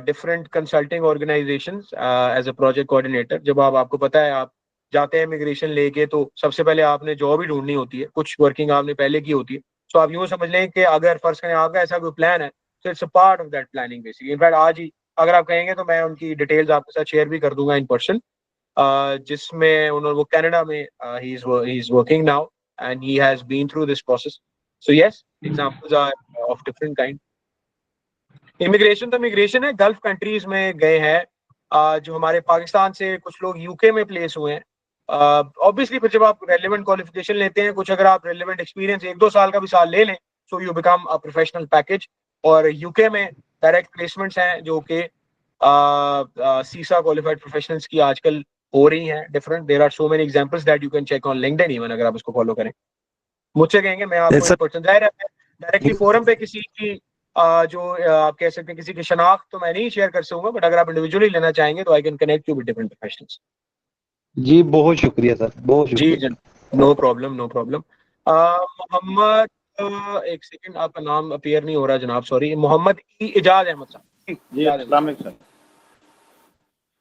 different consulting organisations as a project coordinator. जब आपको पता है आप जाते हैं इमिग्रेशन लेके तो सबसे पहले आपने जॉब ही ढूंढनी होती है, कुछ वर्किंग आपने पहले की होती है। तो आप यूँ समझ लें कि अगर फर्ज करें आपका ऐसा कोई प्लान है तो it's a part of that planning basically. In fact आज ही अगर आप कहेंगे तो मैं उनकी डिटेल्स आपके साथ शेयर भी कर दूंगा इन पर्सन, जिसमें उन्होंने वो कनाडा में he is working now and he has been through this process. So yes, examples are of different kind. Immigration तो इमिग्रेशन है, गल्फ कंट्रीज में गए हैं, जो हमारे पाकिस्तान से कुछ लोग यूके में प्लेस हुए हैं। ऑब्वियसली फिर जब आप रेलेवेंट क्वालिफिकेशन लेते हैं, कुछ अगर आप रेलेवेंट एक्सपीरियंस 1-2 साल का भी साल ले लें, so you become a professional package. और यूके में डायरेक्ट प्लेसमेंट्स हैं जो कि सीसा क्वालिफाइड प्रोफेशनल्स की आजकल हो रही हैं different. There are so many examples that you can check on LinkedIn even, अगर आप उसको फॉलो करें। मुझसे कहेंगे मैं आपको पर्सन जाहिर है डायरेक्टली फोरम पे किसी की जो आप कह सकते हैं किसी की शनाख्त तो मैं नहीं शेयर कर सकूंगा, बट अगर आप इंडिविजुअली लेना चाहेंगे तो I can connect you with different professionals. जी बहुत शुक्रिया सर, बहुत शुक्रिया। जी no problem, no problem. Mohammad, एक सेकंड, आपका नाम अपीयर नहीं हो रहा जनाब, सॉरी। मोहम्मद इजाज अहमद साहब। जी अस्सलाम वालेकुम सर।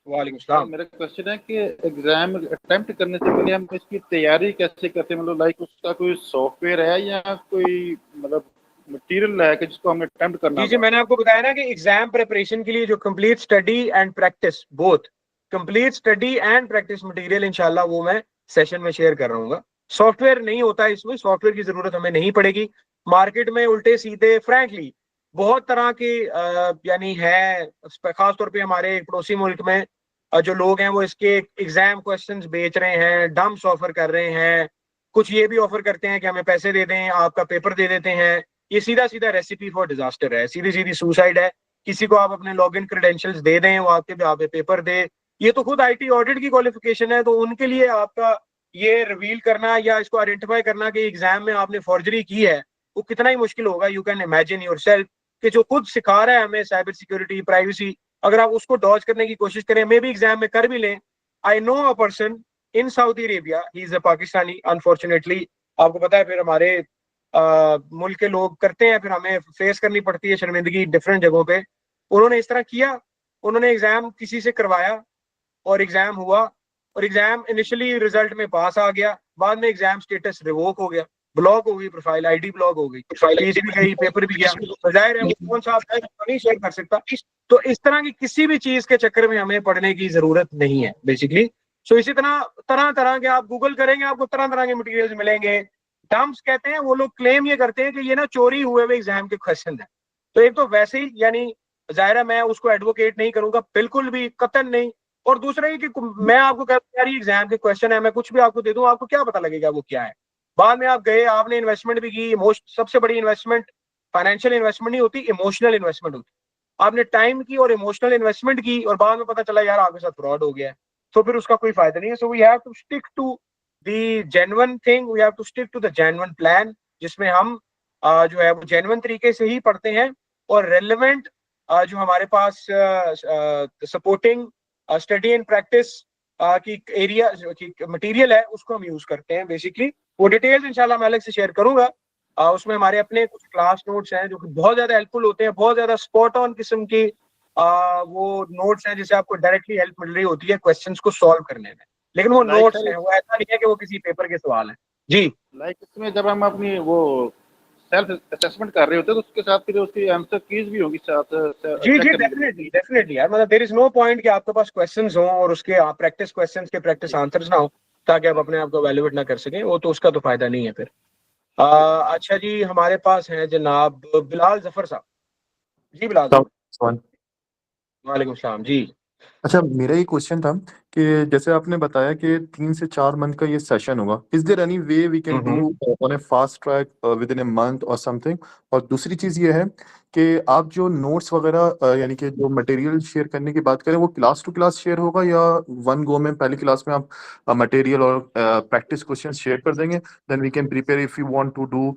वालेकुम सलाम। मेरा क्वेश्चन है कि एग्जाम अटेम्प्ट करने से पहले हम इसकी तैयारी कैसे करते हैं? मतलब लाइक उसका कोई सॉफ्टवेयर है या कोई मतलब मटेरियल है कि जिसको हमें अटेम्प्ट करना है? जी मैंने आपको बताया ना कि एग्जाम प्रिपरेशन के लिए जो complete study and practice, both complete study and practice material इंशाल्लाह वो मैं सेशन में शेयर कर रहा हूँ। सॉफ्टवेयर नहीं होता इसमें, सॉफ्टवेयर की जरूरत हमें नहीं पड़ेगी। मार्केट में उल्टे सीधे फ्रैंकली बहुत तरह के यानी है, खासतौर पे हमारे पड़ोसी मुल्क में जो लोग हैं वो इसके एग्जाम क्वेश्चंस बेच रहे हैं, डम्प्स ऑफर कर रहे हैं। कुछ ये भी ऑफर करते हैं कि हमें पैसे दे दें, आपका पेपर दे देते हैं। ये सीधा सीधा रेसिपी फॉर डिजास्टर है, सीधी सीधी सुसाइड है। किसी को आप अपने लॉगिन क्रेडेंशियल्स दे दें, वो आपके आप पेपर दे। ये तो खुद आईटी ऑडिट की क्वालिफिकेशन है, तो उनके लिए आपका ये रिवील करना या इसको आइडेंटिफाई करना कि एग्जाम में आपने फॉर्जरी की है वो कितना ही मुश्किल होगा। यू कैन इमेजिन योरसेल्फ कि जो खुद सिखा रहा है हमें साइबर सिक्योरिटी, प्राइवेसी, अगर आप उसको डॉज करने की कोशिश करें, मे भी एग्जाम में कर भी लें। I know a person in Saudi Arabia, he is a Pakistani, unfortunately आपको पता है फिर हमारे मुल्क के लोग करते हैं, फिर हमें फेस करनी पड़ती है शर्मिंदगी डिफरेंट जगहों पे। उन्होंने इस तरह किया, उन्होंने एग्जाम किसी से करवाया और एग्जाम हुआ, और एग्जाम इनिशियली रिजल्ट में पास आ गया, बाद में एग्जाम स्टेटस रिवोक हो गया, ब्लॉक हो गई, प्रोफाइल आईडी ब्लॉक हो गई, फीस भी गई, पेपर भी गया। तो जाहिर है वो कौन सा है नहीं शेयर कर सकता। तो इस तरह की किसी भी चीज के चक्कर में हमें पढ़ने की जरूरत नहीं है बेसिकली। सो इसी तरह तरह के आप गूगल करेंगे आपको तरह तरह के मटेरियल्स मिलेंगे। डम्प्स कहते हैं वो लोग, क्लेम ये करते हैं कि ये ना चोरी हुए हुए एग्जाम के क्वेश्चन है। तो एक तो वैसे ही यानी जाहिर है मैं उसको एडवोकेट नहीं करूंगा, बिल्कुल भी, कतन नहीं। और दूसरा ये कि मैं आपको कहता हूं एग्जाम के क्वेश्चन है, मैं कुछ भी आपको दे दूं, आपको क्या पता लगेगा वो क्या है। बाद में आप गए, आपने इन्वेस्टमेंट भी की, सबसे बड़ी इन्वेस्टमेंट फाइनेंशियल इन्वेस्टमेंट नहीं होती, इमोशनल इन्वेस्टमेंट होती। आपने टाइम की और इमोशनल इन्वेस्टमेंट की और बाद में पता चला यार आपके साथ फ्रॉड हो गया है, तो फिर उसका कोई फायदा नहीं है। So we have to stick to the genuine thing, we have to stick to the genuine plan, जिसमें हम जो है वो जेन्युइन तरीके से ही पढ़ते हैं और रेलेवेंट जो हमारे पास सपोर्टिंग स्टडी एंड प्रैक्टिस की एरिया की मटेरियल है उसको हम यूज करते हैं बेसिकली। वो डिटेल्स इंशाल्लाह मैं अलग से शेयर करूंगा। उसमें हमारे अपने कुछ क्लास नोट्स हैं जो कि बहुत ज्यादा हेल्पफुल होते हैं, बहुत ज्यादा स्पॉट ऑन किस्म की वो नोट्स हैं जिससे आपको डायरेक्टली हेल्प मिल रही होती है क्वेश्चंस को सॉल्व करने में। लेकिन वो नोट्स हैं, वो ऐसा नहीं है कि वो किसी पेपर के सवाल हैं। जी लाइक इसमें जब हम अपनी वो सेल्फ असेसमेंट कर रहे होते हैं तो उसके साथ फिर उसकी आंसर कीज भी होगी साथ। जी डेफिनेटली यार, मतलब देयर इज नो पॉइंट कि आपके पास क्वेश्चंस हो और उसके प्रैक्टिस क्वेश्चंस के प्रैक्टिस आंसर्स ना हो ताकि आप अपने आप को वैल्यूएट ना कर सकें, वो तो उसका तो फायदा नहीं है फिर। अच्छा जी, हमारे पास हैं जनाब बिलाल जफर साहब। जी बिलाल साहब, वालेकुम सलाम जी। अच्छा, मेरा ये क्वेश्चन था कि जैसे आपने बताया कि 3 से 4 मंथ का ये सेशन होगा, is there any way we can do on a fast track within a month or something? और दूसरी चीज ये है कि आप जो नोट्स वगैरह यानी कि जो मटेरियल शेयर करने की बात करें, वो क्लास टू क्लास शेयर होगा या वन गो में पहली क्लास में आप मटेरियल और प्रैक्टिस क्वेश्चन शेयर कर देंगे, then we can prepare if you want to do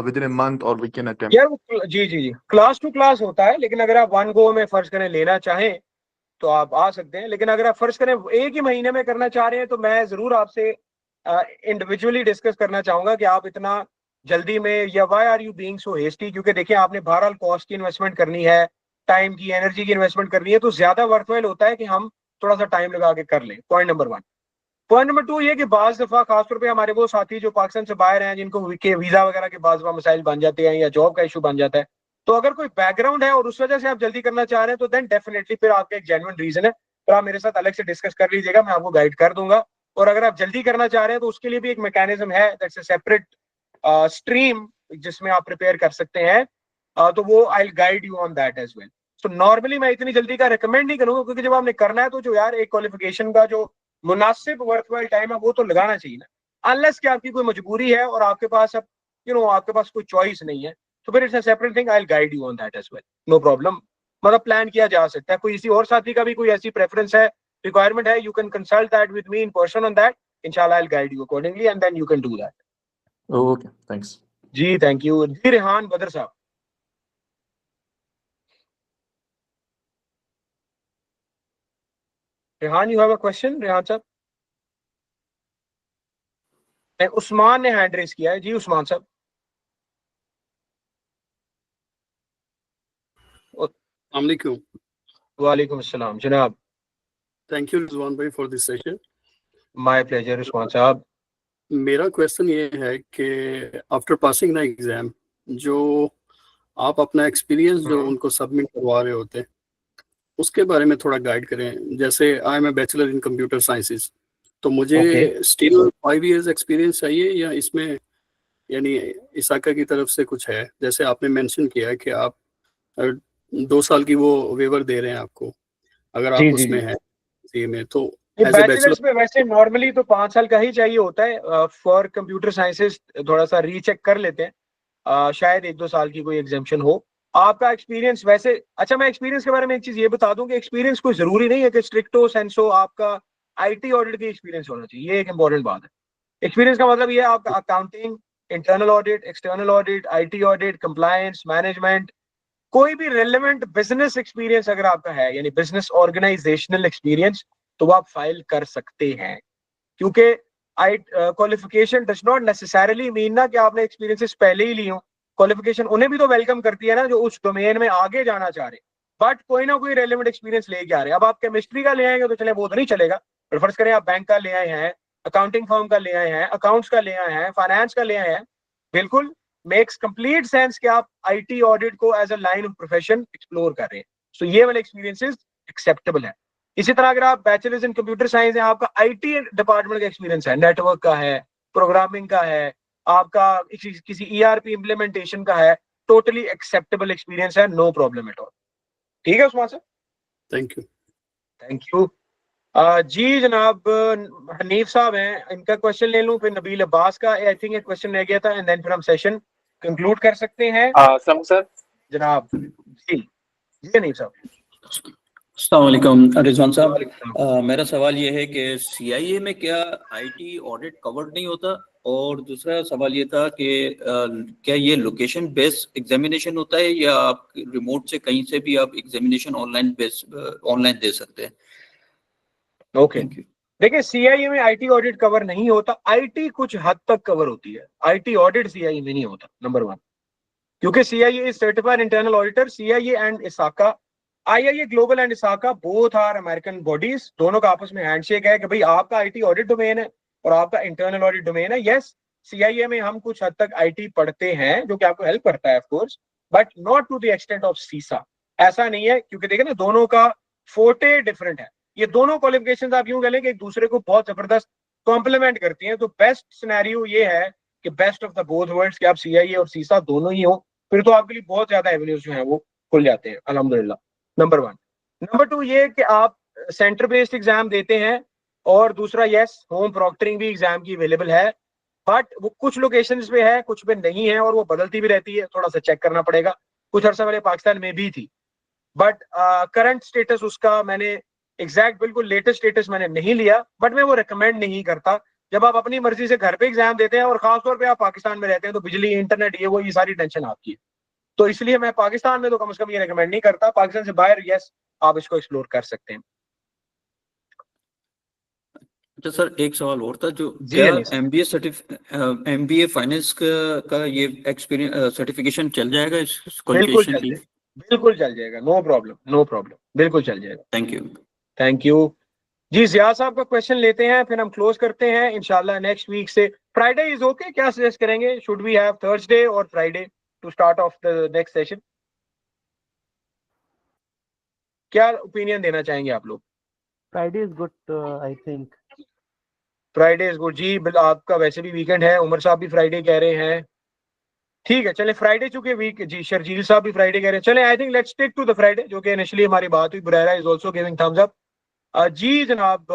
within a month or we can attempt? यार जी जी जी, क्लास टू क्लास होता है, लेकिन अगर आप वन गो में फर्ज करें लेना चाहें तो आप आ सकते हैं। लेकिन अगर आप फर्ज करें एक ही महीने में करना चाह रहे हैं तो मैं जरूर आपसे इंडिविजुअली डिस्कस करना चाहूंगा कि आप इतना जल्दी में, या why are you being so hasty, क्योंकि देखिए आपने बहरहाल कॉस्ट की इन्वेस्टमेंट करनी है, टाइम की, एनर्जी की इन्वेस्टमेंट करनी है, तो ज्यादा वर्थवाइल होता है कि हम थोड़ा सा टाइम लगा के कर लें। Point number 1। पॉइंट नंबर 2 ये कि बाज दफा खासतौर पे हमारे वो साथी जो पाकिस्तान से बाहर हैं, जिनको वीजा वगैरह के बाज दफा मसाइल बन जाते हैं या जॉब का इशू बन जाता है, तो अगर कोई बैकग्राउंड है और उस वजह से आप जल्दी करना चाह रहे हैं तो देन डेफिनेटली फिर आपका एक जेन्युइन रीजन है, तो आप मेरे साथ अलग से डिस्कस कर लीजिएगा, मैं आपको गाइड कर दूंगा। और अगर आप जल्दी करना चाह रहे हैं तो उसके लिए भी एक मैकेनिज्म है, दैट्स अ सेपरेट स्ट्रीम जिसमें आप प्रिपेयर कर सकते हैं, तो वो I will guide you on that as well. So normally मैं इतनी जल्दी का रिकमेंड नहीं करूंगा, क्योंकि जब आपने करना है तो जो यार एक क्वालिफिकेशन का जो मुनासिब वर्थवाइल टाइम है वो तो लगाना चाहिए ना, अनलेस कि आपकी कोई मजबूरी है और आपके पास अब आपके पास कोई चॉइस नहीं है, तो फिर it's a separate thing, I will guide you on that as well, no problem. मतलब प्लान किया जा सकता है। कोई किसी और साथी का भी कोई ऐसी प्रेफरेंस है, रिक्वायरमेंट है, you can consult that with me in person on that, इंशाल्लाह I will guide you accordingly and then you can do that. Okay, thanks जी, थैंक यू जी। रेहान बदर साहब, Rehan you have a question? Rehan साहब, उस्मान ने hand raise किया है जी। उस्मान साहब, वालेकुम अस्सलाम जनाब। थैंक यू रिजवान भाई for this session. My pleasure Usman साहब। मेरा क्वेश्चन ये है कि आफ्टर पासिंग द एग्जाम, जो आप अपना एक्सपीरियंस जो उनको सबमिट करवा रहे होते हैं उसके बारे में थोड़ा गाइड करें। जैसे I am a bachelor in computer sciences, तो मुझे स्टिल 5 इयर्स एक्सपीरियंस चाहिए या इसमें यानी इसाका की तरफ से कुछ है? जैसे आपने मेंशन किया है कि आप 2 साल की वो वेवर दे रहे हैं आपको, अगर आप उसमें हैं में, तो एज ए बैचलर्स में वैसे नॉर्मली तो 5 साल का ही चाहिए होता है। फॉर कंप्यूटर साइंसेस थोड़ा सा रीचेक कर लेते हैं, शायद 1-2 साल की कोई एग्जाम्पशन हो। आपका एक्सपीरियंस वैसे, अच्छा मैं एक्सपीरियंस के बारे में एक चीज ये बता दूं कि एक्सपीरियंस कोई जरूरी नहीं है कि स्ट्रिक्ट हो सेंसो आपका आईटी ऑडिट की एक्सपीरियंस होना चाहिए, ये एक इंपॉर्टेंट बात है। एक्सपीरियंस का मतलब ये है आपका accounting, internal audit, external audit, IT audit, compliance, management, कोई भी रेलेवेंट बिजनेस एक्सपीरियंस अगर आपका है, यानी बिजनेस ऑर्गेनाइजेशनल एक्सपीरियंस, तो आप फाइल कर सकते हैं। क्योंकि qualification does not necessarily mean ना कि आपने एक्सपीरियंसेस पहले ही ली हो। क्वालिफिकेशन उन्हें भी तो वेलकम करती है ना जो उस डोमेन में आगे जाना चाह रहे, बट कोई ना कोई रेलेवेंट एक्सपीरियंस लेके आ रहे हैं। अब आप केमिस्ट्री का ले आएंगे तो चले, वो तो नहीं चलेगा, पर फर्ज करें आप बैंक का ले आए हैं, अकाउंटिंग फर्म का ले आए हैं, अकाउंट्स का ले आए हैं, फाइनेंस का ले आए हैं, बिल्कुल मेक्स कंप्लीट सेंस कि आप आईटी ऑडिट को as a line of profession explore कर रहे हैं। सो ये वाले एक्सपीरियंसेस एक्सेप्टेबल है। इसी तरह अगर आप बैचलर्स इन कंप्यूटर साइंस है, आपका आईटी डिपार्टमेंट का एक्सपीरियंस है, नेटवर्क का है, प्रोग्रामिंग का है, आपका किसी ईआरपी इंप्लीमेंटेशन का है, टोटली एक्सेप्टेबल एक्सपीरियंस है, नो प्रॉब्लम एट ऑल। ठीक है उस्मान साहब, थैंक यू। थैंक यू जी। जनाब हनीफ साहब हैं, इनका क्वेश्चन ले लूं, फिर नबील अब्बास का आई थिंक एक क्वेश्चन रह गया था, एंड देन फिर हम सेशन कंक्लूड कर सकते हैं। सर जनाब जी जी हनीफ साहब। अस्सलाम वालेकुम रिजवान साहब, मेरा सवाल ये है कि सीआईए में क्या आईटी ऑडिट कवर्ड नहीं होता? और दूसरा सवाल ये था कि क्या ये लोकेशन बेस्ड एग्जामिनेशन होता है या आप रिमोट से कहीं से भी आप एग्जामिनेशन ऑनलाइन दे सकते हैं? ओके, देखिए सीआईए में आईटी ऑडिट कवर नहीं होता, आईटी कुछ हद तक कवर होती है, आईटी ऑडिट सीआईए में नहीं होता, नंबर 1। क्योंकि CIA is certified internal auditor, CIA and ISACA, IIA global and ISACA both are American bodies, दोनों का आपस में हैंडशेक है कि भाई आपका आईटी ऑडिट डोमेन है और आपका इंटरनल ऑडिट डोमेन है। यस, सीआईए में हम कुछ हद तक आईटी पढ़ते हैं जो कि आपको हेल्प करता है of course, but not to the extent of CISA. ऐसा नहीं है, क्योंकि देखिए ना दोनों का फोटे डिफरेंट है। ये दोनों क्वालिफिकेशंस आप यूं कह लें कि एक दूसरे को बहुत जबरदस्त कॉम्प्लीमेंट करती हैं। तो बेस्ट सिनेरियो ये है कि best of the both worlds कि आप सीआईए और सीसा दोनों ही हो, फिर तो आपके लिए बहुत ज्यादा एवेन्यूज जो हैं वो खुल जाते हैं अल्हम्दुलिल्लाह, नंबर 1। नंबर 2 ये कि आप सेंटर बेस्ड एग्जाम देते हैं, और दूसरा यस होम प्रॉक्टरिंग भी एग्जाम की अवेलेबल है, बट वो कुछ लोकेशंस पे है, कुछ पे नहीं है, और वो बदलती भी रहती है, थोड़ा सा चेक करना पड़ेगा। कुछ अर्सा पहले पाकिस्तान में भी थी, बट करंट स्टेटस उसका मैंने एग्जैक्ट बिल्कुल लेटेस्ट स्टेटस मैंने नहीं लिया, बट मैं वो रिकमेंड नहीं करता। जब आप अपनी मर्जी से घर पे एग्जाम देते हैं और खासतौर पे आप पाकिस्तान में रहते हैं, तो बिजली, इंटरनेट, ये वो, ये सारी टेंशन आपकी है। तो इसलिए मैं पाकिस्तान में तो कम से कम ये रिकमेंड नहीं करता। पाकिस्तान से बाहर यस आप इसको एक्सप्लोर कर सकते हैं। अच्छा सर, एक सवाल और था, जो जी क्या MBA फाइनेंस का ये एक्सपीरियंस सर्टिफिकेशन चल जाएगा इस बिल्कुल क्वालिफिकेशन चल की? जाएगा, बिल्कुल चल जाएगा, नो प्रॉब्लम, नो प्रॉब्लम, बिल्कुल चल जाएगा। Thank you. थैंक यू जी। जिया साहब का क्वेश्चन लेते हैं, फिर हम क्लोज करते हैं इंशाल्लाह। नेक्स्ट वीक से फ्राइडे इज ओके, क्या सजेस्ट करेंगे? शुड वी हैव थर्सडे और Friday to start off the next session? क्या ओपिनियन देना चाहेंगे आप लोग? Friday is good I think. Friday is good जी। आपका वैसे भी वीकेंड है, उमर साहब भी फ्राइडे कह रहे हैं। ठीक है, चले फ्राइडे, चूंकि वीक जी, शर्जील साहब भी फ्राइडे कह रहे हैं। चले I think let's stick to the Friday, जो कि इनिशियली हमारी बात हुई। बुरेरा is also giving thumbs up. जी जनाब,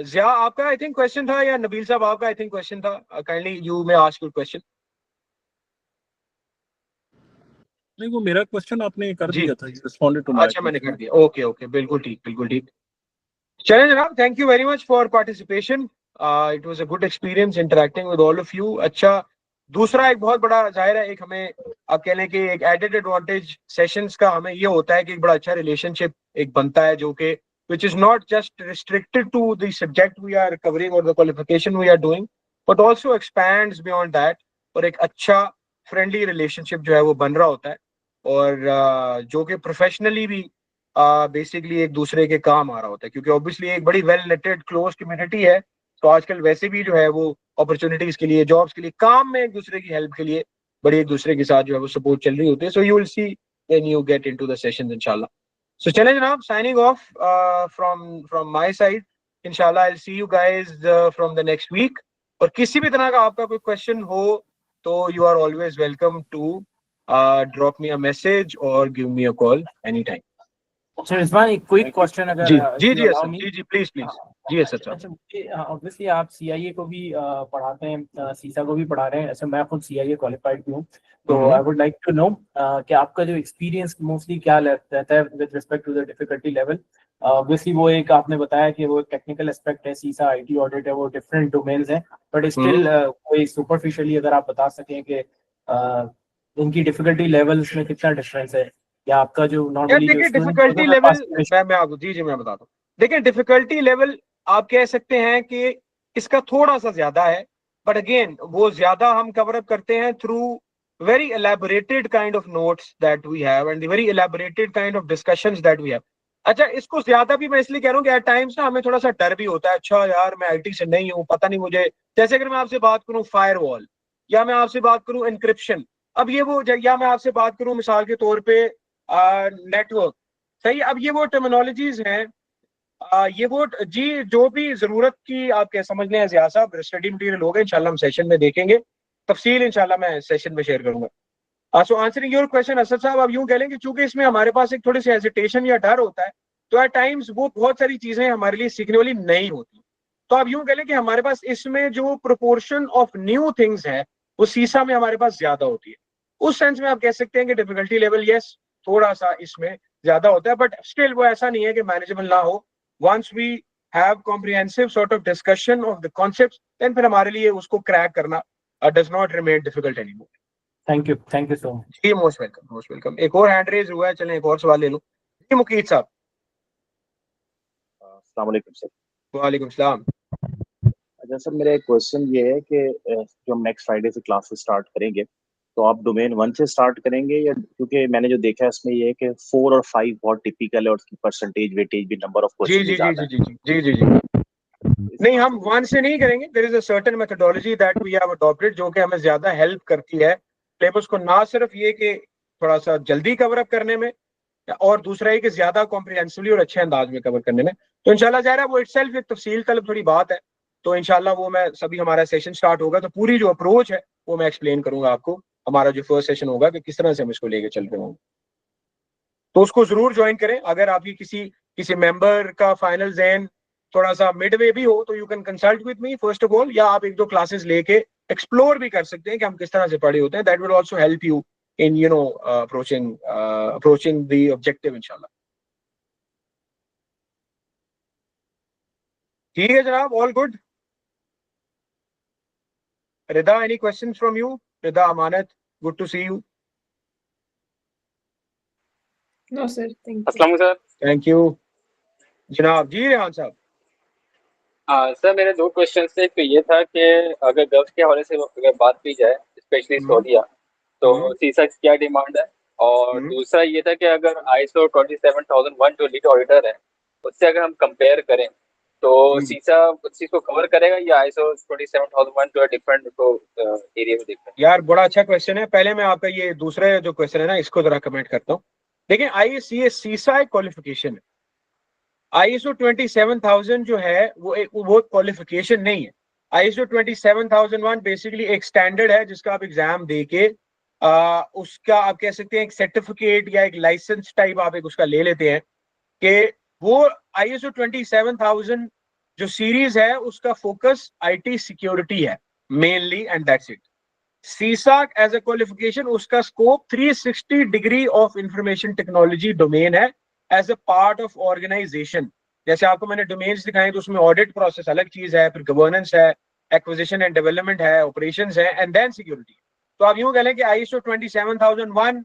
जिया आपका आई थिंक क्वेश्चन था, या नबील साहब आपका आई थिंक क्वेश्चन था? Kindly you may ask your question. नहीं, वो मेरा क्वेश्चन आपने कर जी, दिया था, रिस्पोंडेड टू माय अच्छा मैंने कर दिया। ओके ओके, बिल्कुल ठीक, बिल्कुल ठीक। चलें जनाब, thank you very much for participation. It was a good experience interacting with all of you. अच्छा, दूसरा एक बहुत बड़ा जाहिर है, एक हमें आप कह लें कि एक एडेड एडवांटेज सेशंस का हमें ये होता है कि एक बड़ा अच्छा रिलेशनशिप एक बनता है, जो कि which is not just restricted to the subject we are covering or the qualification we are doing, but also expands beyond that, और एक अच्छा फ्रेंडली रिलेशनशिप जो है वो बन रहा होता है, और जो कि प्रोफेशनली भी बेसिकली एक दूसरे के काम आ रहा होता है, क्योंकि ऑब्वियसली एक बड़ी वेल नेटेड क्लोज कम्युनिटी है। तो आजकल वैसे भी जो है वो अपॉर्चुनिटीज के लिए, जॉब्स के लिए, काम में एक दूसरे की हेल्प के लिए बड़ी एक दूसरे के साथ जो है वो सपोर्ट चल रही होती है। So you will see when you get into the sessions इंशाल्लाह। सो चलें जनाब, signing off from my side. इंशाल्लाह I will see you guys from the next week. और किसी भी तरह का आपका कोई क्वेश्चन हो तो you are always welcome to drop me a message और give me a call any time. अच्छा रिजवान, एक क्विक क्वेश्चन अगर जी जी जी allow सर, me। जी जी प्लीज प्लीज। जी सर साहब। अच्छा, मुझे ऑब्वियसली आप सीआईए को भी पढ़ाते हैं, सीसा को भी पढ़ा रहे हैं। ऐसे मैं खुद सीआईए क्वालिफाइड भी हूँ, तो I would like to know कि आपका जो एक्सपीरियंस मोस्टली क्या रहता है with respect to the difficulty level. Obviously वो एक आपने बताया कि वो टेक्निकल एस्पेक्ट है, सीसा आईटी ऑडिट है, वो डिफरेंट डोमेन्स हैं, बट स्टिल कोई सुपरफिशियली अगर आप बता सकें कि उनकी डिफिकल्टी लेवल्स में कितना डिफरेंस है, या आपका जो नॉर्मली जो देखिए स्टूडेंट डिफिकल्टी लेवल, मैं आपको जी मैं बताता हूँ। देखिए डिफिकल्टी लेवल आप कह सकते हैं कि इसका थोड़ा सा ज्यादा है, बट अगेन वो ज्यादा हम कवर अप करते हैं through very elaborated kind of notes that we have and very elaborated kind of discussions that we have. अच्छा, इसको ज्यादा भी मैं इसलिए कह रहा हूँ कि एट टाइम्स ना हमें थोड़ा सा डर भी होता है। अच्छा यार, मैं आईटी से नहीं हूँ, पता नहीं मुझे। जैसे अगर मैं आपसे बात करूँ फायरवॉल, या मैं आपसे बात करूँ एनक्रिप्शन, अब ये वो, या मैं आपसे बात करूँ मिसाल के तौर पे नेटवर्क, सही। अब ये वो टर्मिनोलॉजीज हैं, ये वो जी जो भी जरूरत की आप क्या समझ लें जिया साहब, स्टडी मटेरियल होगा इंशाल्लाह, हम सेशन में देखेंगे तफसील, इंशाल्लाह मैं सेशन में शेयर करूंगा। सो आंसरिंग योर क्वेश्चन असद साहब, अब यूं कह लें कि चूंकि इसमें हमारे पास एक थोड़ी सी हेजिटेशन या डर होता है, तो एट टाइम्स वो बहुत सारी चीजें हमारे लिए सीखने वाली नहीं होती। तो आप यूं कह लें कि हमारे पास इसमें जो प्रोपोर्शन ऑफ न्यू थिंग्स है वो सीसा में हमारे पास ज्यादा होती है। उस सेंस में आप कह सकते हैं कि डिफिकल्टी लेवल यस थोड़ा सा इसमें ज्यादा होता है, बट स्टिल वो ऐसा नहीं है कि मैनेजेबल ना हो। Once we have comprehensive sort of discussion of the concepts, then फिर हमारे लिए उसको क्रैक करना does not remain difficult anymore. Thank you so much जी, मोस्ट वेलकम, मोस्ट वेलकम। एक और हैंड रेज हुआ है, चलें एक और सवाल ले लूं। जी मुकीत साहब। अस्सलाम वालेकुम सर। वालेकुम सलाम। अच्छा सर, मेरा एक क्वेश्चन ये है कि जो हम नेक्स्ट फ्राइडे से क्लासेस स्टार्ट करेंगे, तो आप डोमेन 1 से स्टार्ट करेंगे, या क्योंकि मैंने जो देखा है इसमें ये है कि 4 और 5 बहुत टिपिकल है, और उसकी परसेंटेज वेटेज भी नंबर ऑफ जी क्वेश्चन जी भी जी ज्यादा जी है। जी जी जी जी नहीं, हम 1 से नहीं करेंगे। There is a certain methodology that we have adopted, जो कि हमें ज्यादा हेल्प करती है सिलेबस को, ना सिर्फ ये कि थोड़ा सा जल्दी कवर अप करने में, और दूसरा ये कि ज्यादा कॉम्प्रिहेंसिवली और अच्छे अंदाज में कवर करने में। तो इंशाल्लाह ज़ाहिर है वो इटसेल्फ एक तफसील तलब थोड़ी बात है, तो इंशाल्लाह वो मैं सभी हमारा सेशन स्टार्ट होगा तो पूरी जो अप्रोच है वो मैं एक्सप्लेन करूंगा आपको, हमारा जो फर्स्ट सेशन होगा कि किस तरह से हम इसको लेके चल रहे होंगे। तो उसको जरूर ज्वाइन करें। अगर आपकी किसी मेंबर का फाइनल ज़हन थोड़ा सा मिडवे भी हो तो you can consult with me first of all, या आप एक दो क्लासेस लेके एक्सप्लोर भी कर सकते हैं कि हम किस तरह से पढ़े होते हैं। That will also help you in approaching the objective इंशाल्लाह। ठीक है जनाब, all good. Rida, any questions from you? Rida Amanat, good to see you. No sir, thank you. अस्सलाम सर। थैंक यू जनाब। जी रेहान साहब। सर मेरे दो क्वेश्चन थे। तो ये था कि अगर गल्फ के हवाले से अगर बात की जाए, स्पेशली सऊदीया, तो सीसा की क्या डिमांड है? और दूसरा ये था कि अगर ISO 27001 जो लीड ऑडिटर है उससे अगर हम कंपेयर करें तो सीसा उस चीज को कवर करेगा या ISO 27001 जो डिफरेंट को एरिया में देखते हैं? यार बड़ा अच्छा क्वेश्चन है। पहले मैं आपका ये दूसरा जो क्वेश्चन है ना, इसको जरा कमेंट करता हूँ। देखिए, सीसा एक क्वालिफिकेशन है। ISO 27000 जो है वो क्वालिफिकेशन नहीं है। ISO 27001 बेसिकली एक स्टैंडर्ड है जिसका आप एग्जाम दे के उसका आप कह सकते हैं एक सर्टिफिकेट या एक लाइसेंस टाइप आप एक उसका ले लेते हैं कि वो ISO 27000 जो सीरीज है उसका फोकस IT सिक्योरिटी है mainly, and that's it. CISA as a qualification उसका scope 360 degree of information technology domain है as a part of organisation. जैसे आपको मैंने डोमेन्स दिखाए तो उसमें ऑडिट प्रोसेस अलग चीज है, फिर गवर्नेंस है, एक्विजिशन एंड डेवलपमेंट है, ऑपरेशंस है, एंड देन सिक्योरिटी। तो आप यूं कह लें कि ISO 27001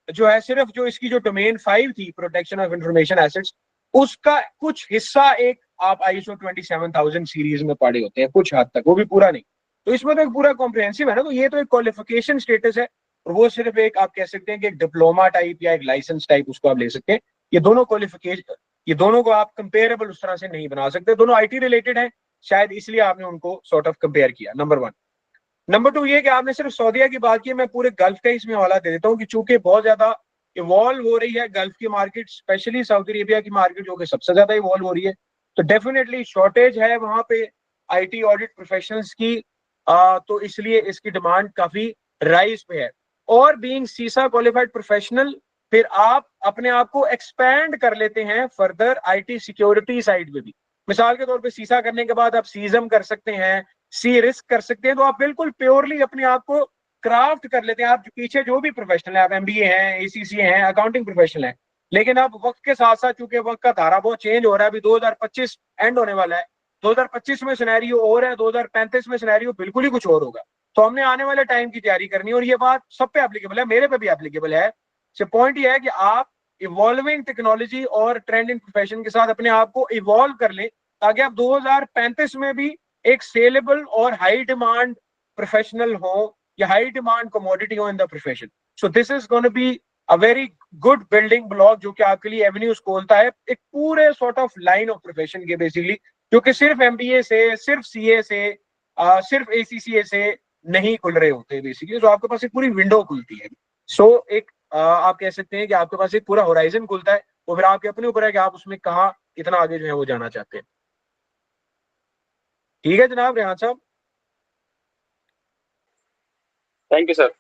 जो है सिर्फ जो इसकी जो डोमेन 5 थी, प्रोटेक्शन ऑफ इंफॉर्मेशन एसेट्स, उसका कुछ हिस्सा एक आप ISO 27000 सीरीज में पढ़े होते हैं कुछ हद तक, वो भी पूरा नहीं। तो इसमें तो एक पूरा कॉम्प्रिहेंसिव है ना। तो ये तो एक क्वालिफिकेशन स्टेटस है और वो सिर्फ एक आप कह सकते हैं कि एक डिप्लोमा टाइप या एक लाइसेंस टाइप उसको आप ले सकते हैं। ये दोनों क्वालिफिकेशन, ये दोनों को आप कंपेरेबल उस तरह से नहीं बना सकते। दोनों IT रिलेटेड हैं, शायद इसलिए आपने उनको सॉर्ट ऑफ कंपेयर किया, नंबर 1। नंबर 2 ये कि आपने सिर्फ सऊदीया की बात की, मैं पूरे गल्फ का इसमें हवाला दे देता हूँ कि चूंकि बहुत ज्यादा इवॉल्व हो रही है गल्फ की मार्केट, स्पेशली सऊदी अरेबिया की मार्केट जो कि सबसे ज्यादा इवॉल्व हो रही है, तो डेफिनेटली शॉर्टेज है वहां पे IT ऑडिट प्रोफेशनल्स की। तो इसलिए इसकी डिमांड काफी राइज पे है। और बीइंग सीसा क्वालिफाइड प्रोफेशनल, फिर आप अपने आप को एक्सपैंड कर लेते हैं फर्दर IT सिक्योरिटी साइड में भी। मिसाल के तौर पे सीसा करने के बाद आप सीजम कर सकते हैं, सी रिस्क कर सकते हैं, तो आप बिल्कुल प्योरली अपने आप को क्राफ्ट कर लेते हैं। आप पीछे जो भी प्रोफेशनल है, आप MBA हैं, ACCA हैं, अकाउंटिंग प्रोफेशनल हैं, लेकिन अब वक्त के साथ साथ चूंकि वक्त का धारा बहुत चेंज हो रहा है, अभी 2025 एंड होने वाला है, 2025 में सिनेरियो और है, 2035 में सिनेरियो बिल्कुल ही कुछ और होगा। तो हमने आने वाले टाइम की तैयारी करनी है और ये बात सब पे एप्लीकेबल है, मेरे पे भी एप्लीकेबल है। पॉइंट ये है कि आप इवॉल्विंग टेक्नोलॉजी और ट्रेंड इन प्रोफेशन के साथ अपने आप को इवॉल्व कर लें ताकि आप 2035 में भी एक सेलेबल और हाई डिमांड प्रोफेशनल हो या हाई डिमांड कमोडिटी हो इन the profession. So this is gonna be a very good building block जो कि आपके लिए एवेन्यूज खोलता है एक पूरे sort of line of profession के, बेसिकली जो कि सिर्फ MBA से, सिर्फ CA से, सिर्फ ACCA से नहीं खुल रहे होते बेसिकली। तो आपके पास एक पूरी विंडो खुलती है। सो एक आप कह सकते हैं कि आपके पास एक पूरा होराइजन खुलता है, वो फिर आपके अपने ऊपर है कि आप उसमें कहाँ कितना आगे जो है वो जाना चाहते हैं। ठीक है जनाब रेहान साहब। Thank you sir.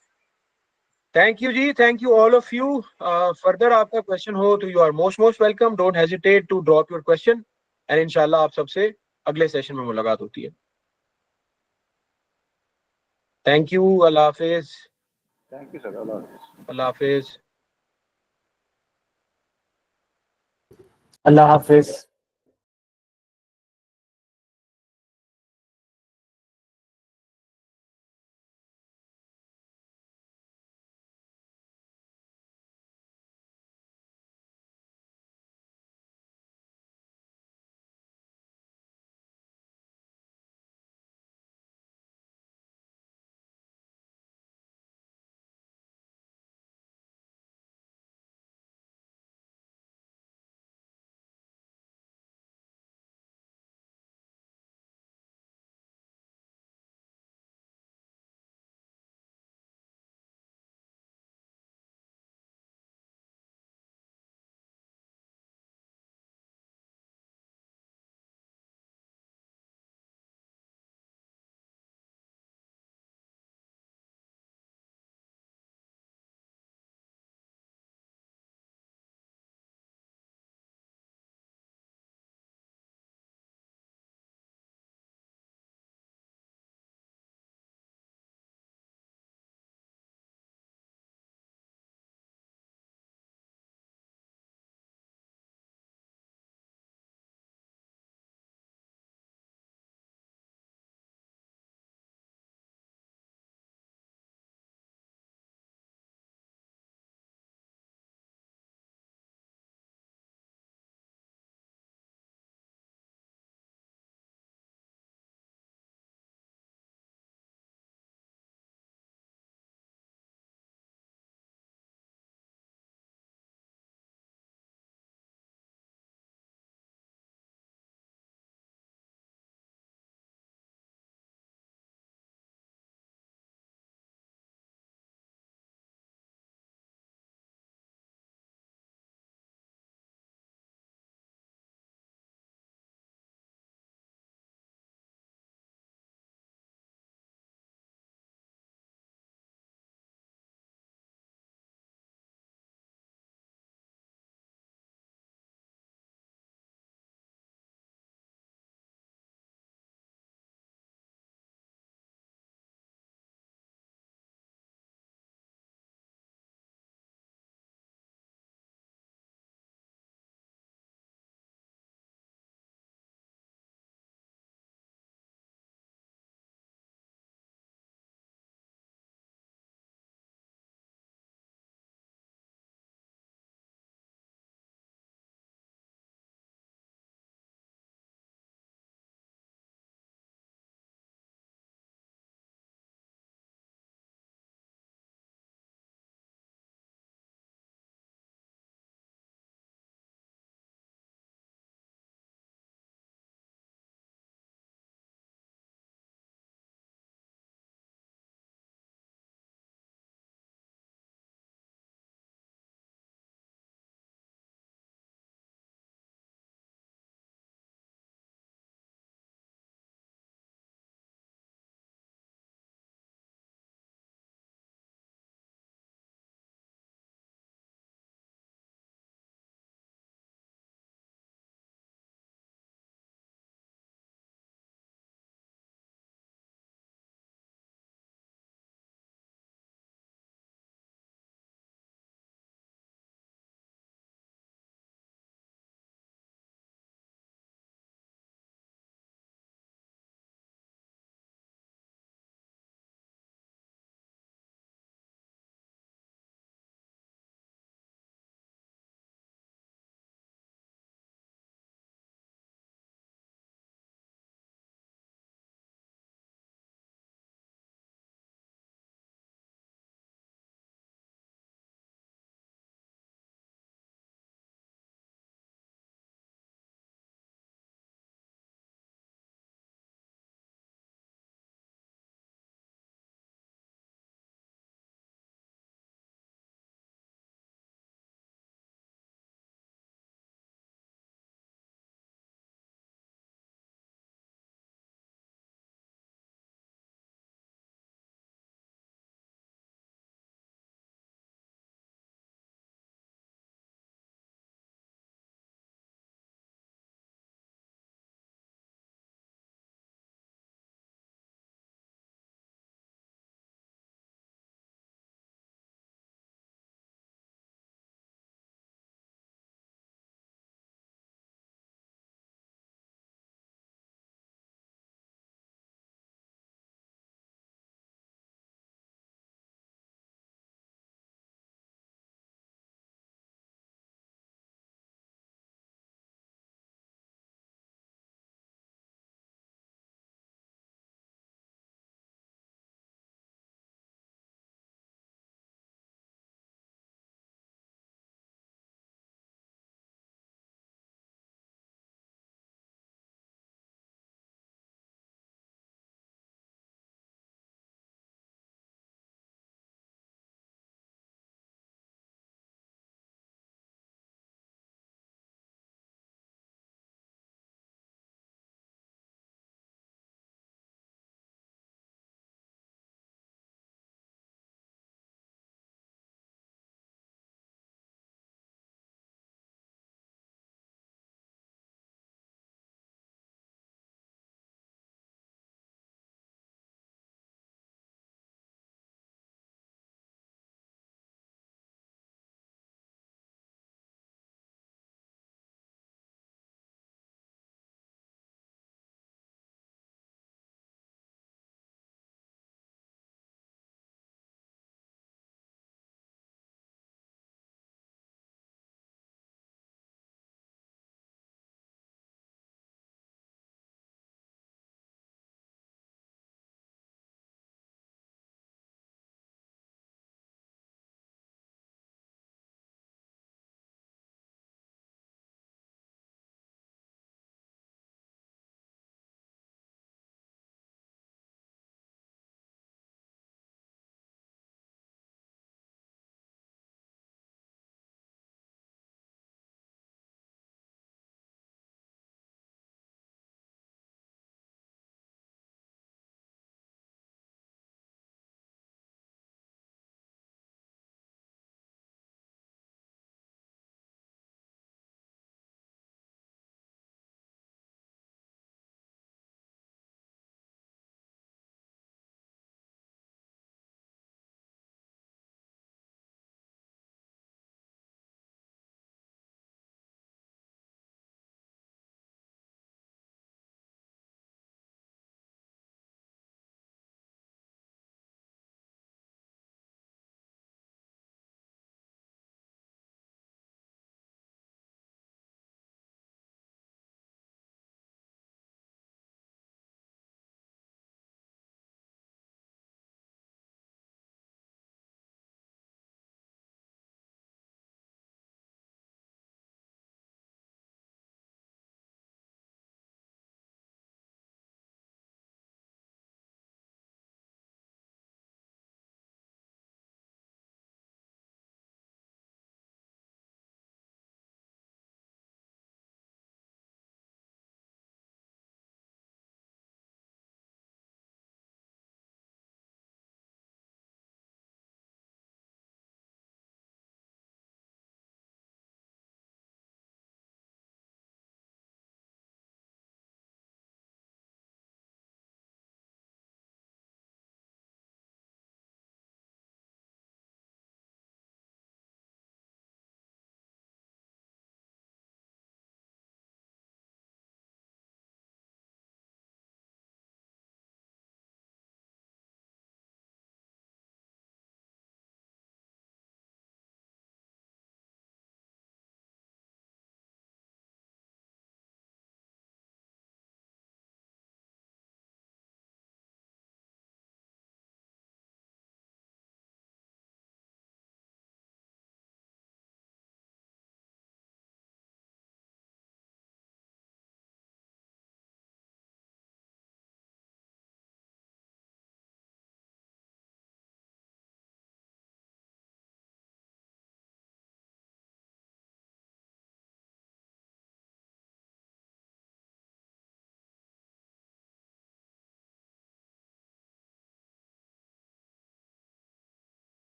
Thank you जी, thank you all of you. Further आपका क्वेश्चन हो तो you are most welcome, don't hesitate to drop your question, and इंशाल्लाह आप सबसे अगले सेशन में मुलाकात होती है। थैंक यू, अल्लाह हाफिज। थैंक यू सर, अल्लाह हाफिज। अल्लाह हाफिज। अल्लाह हाफिज।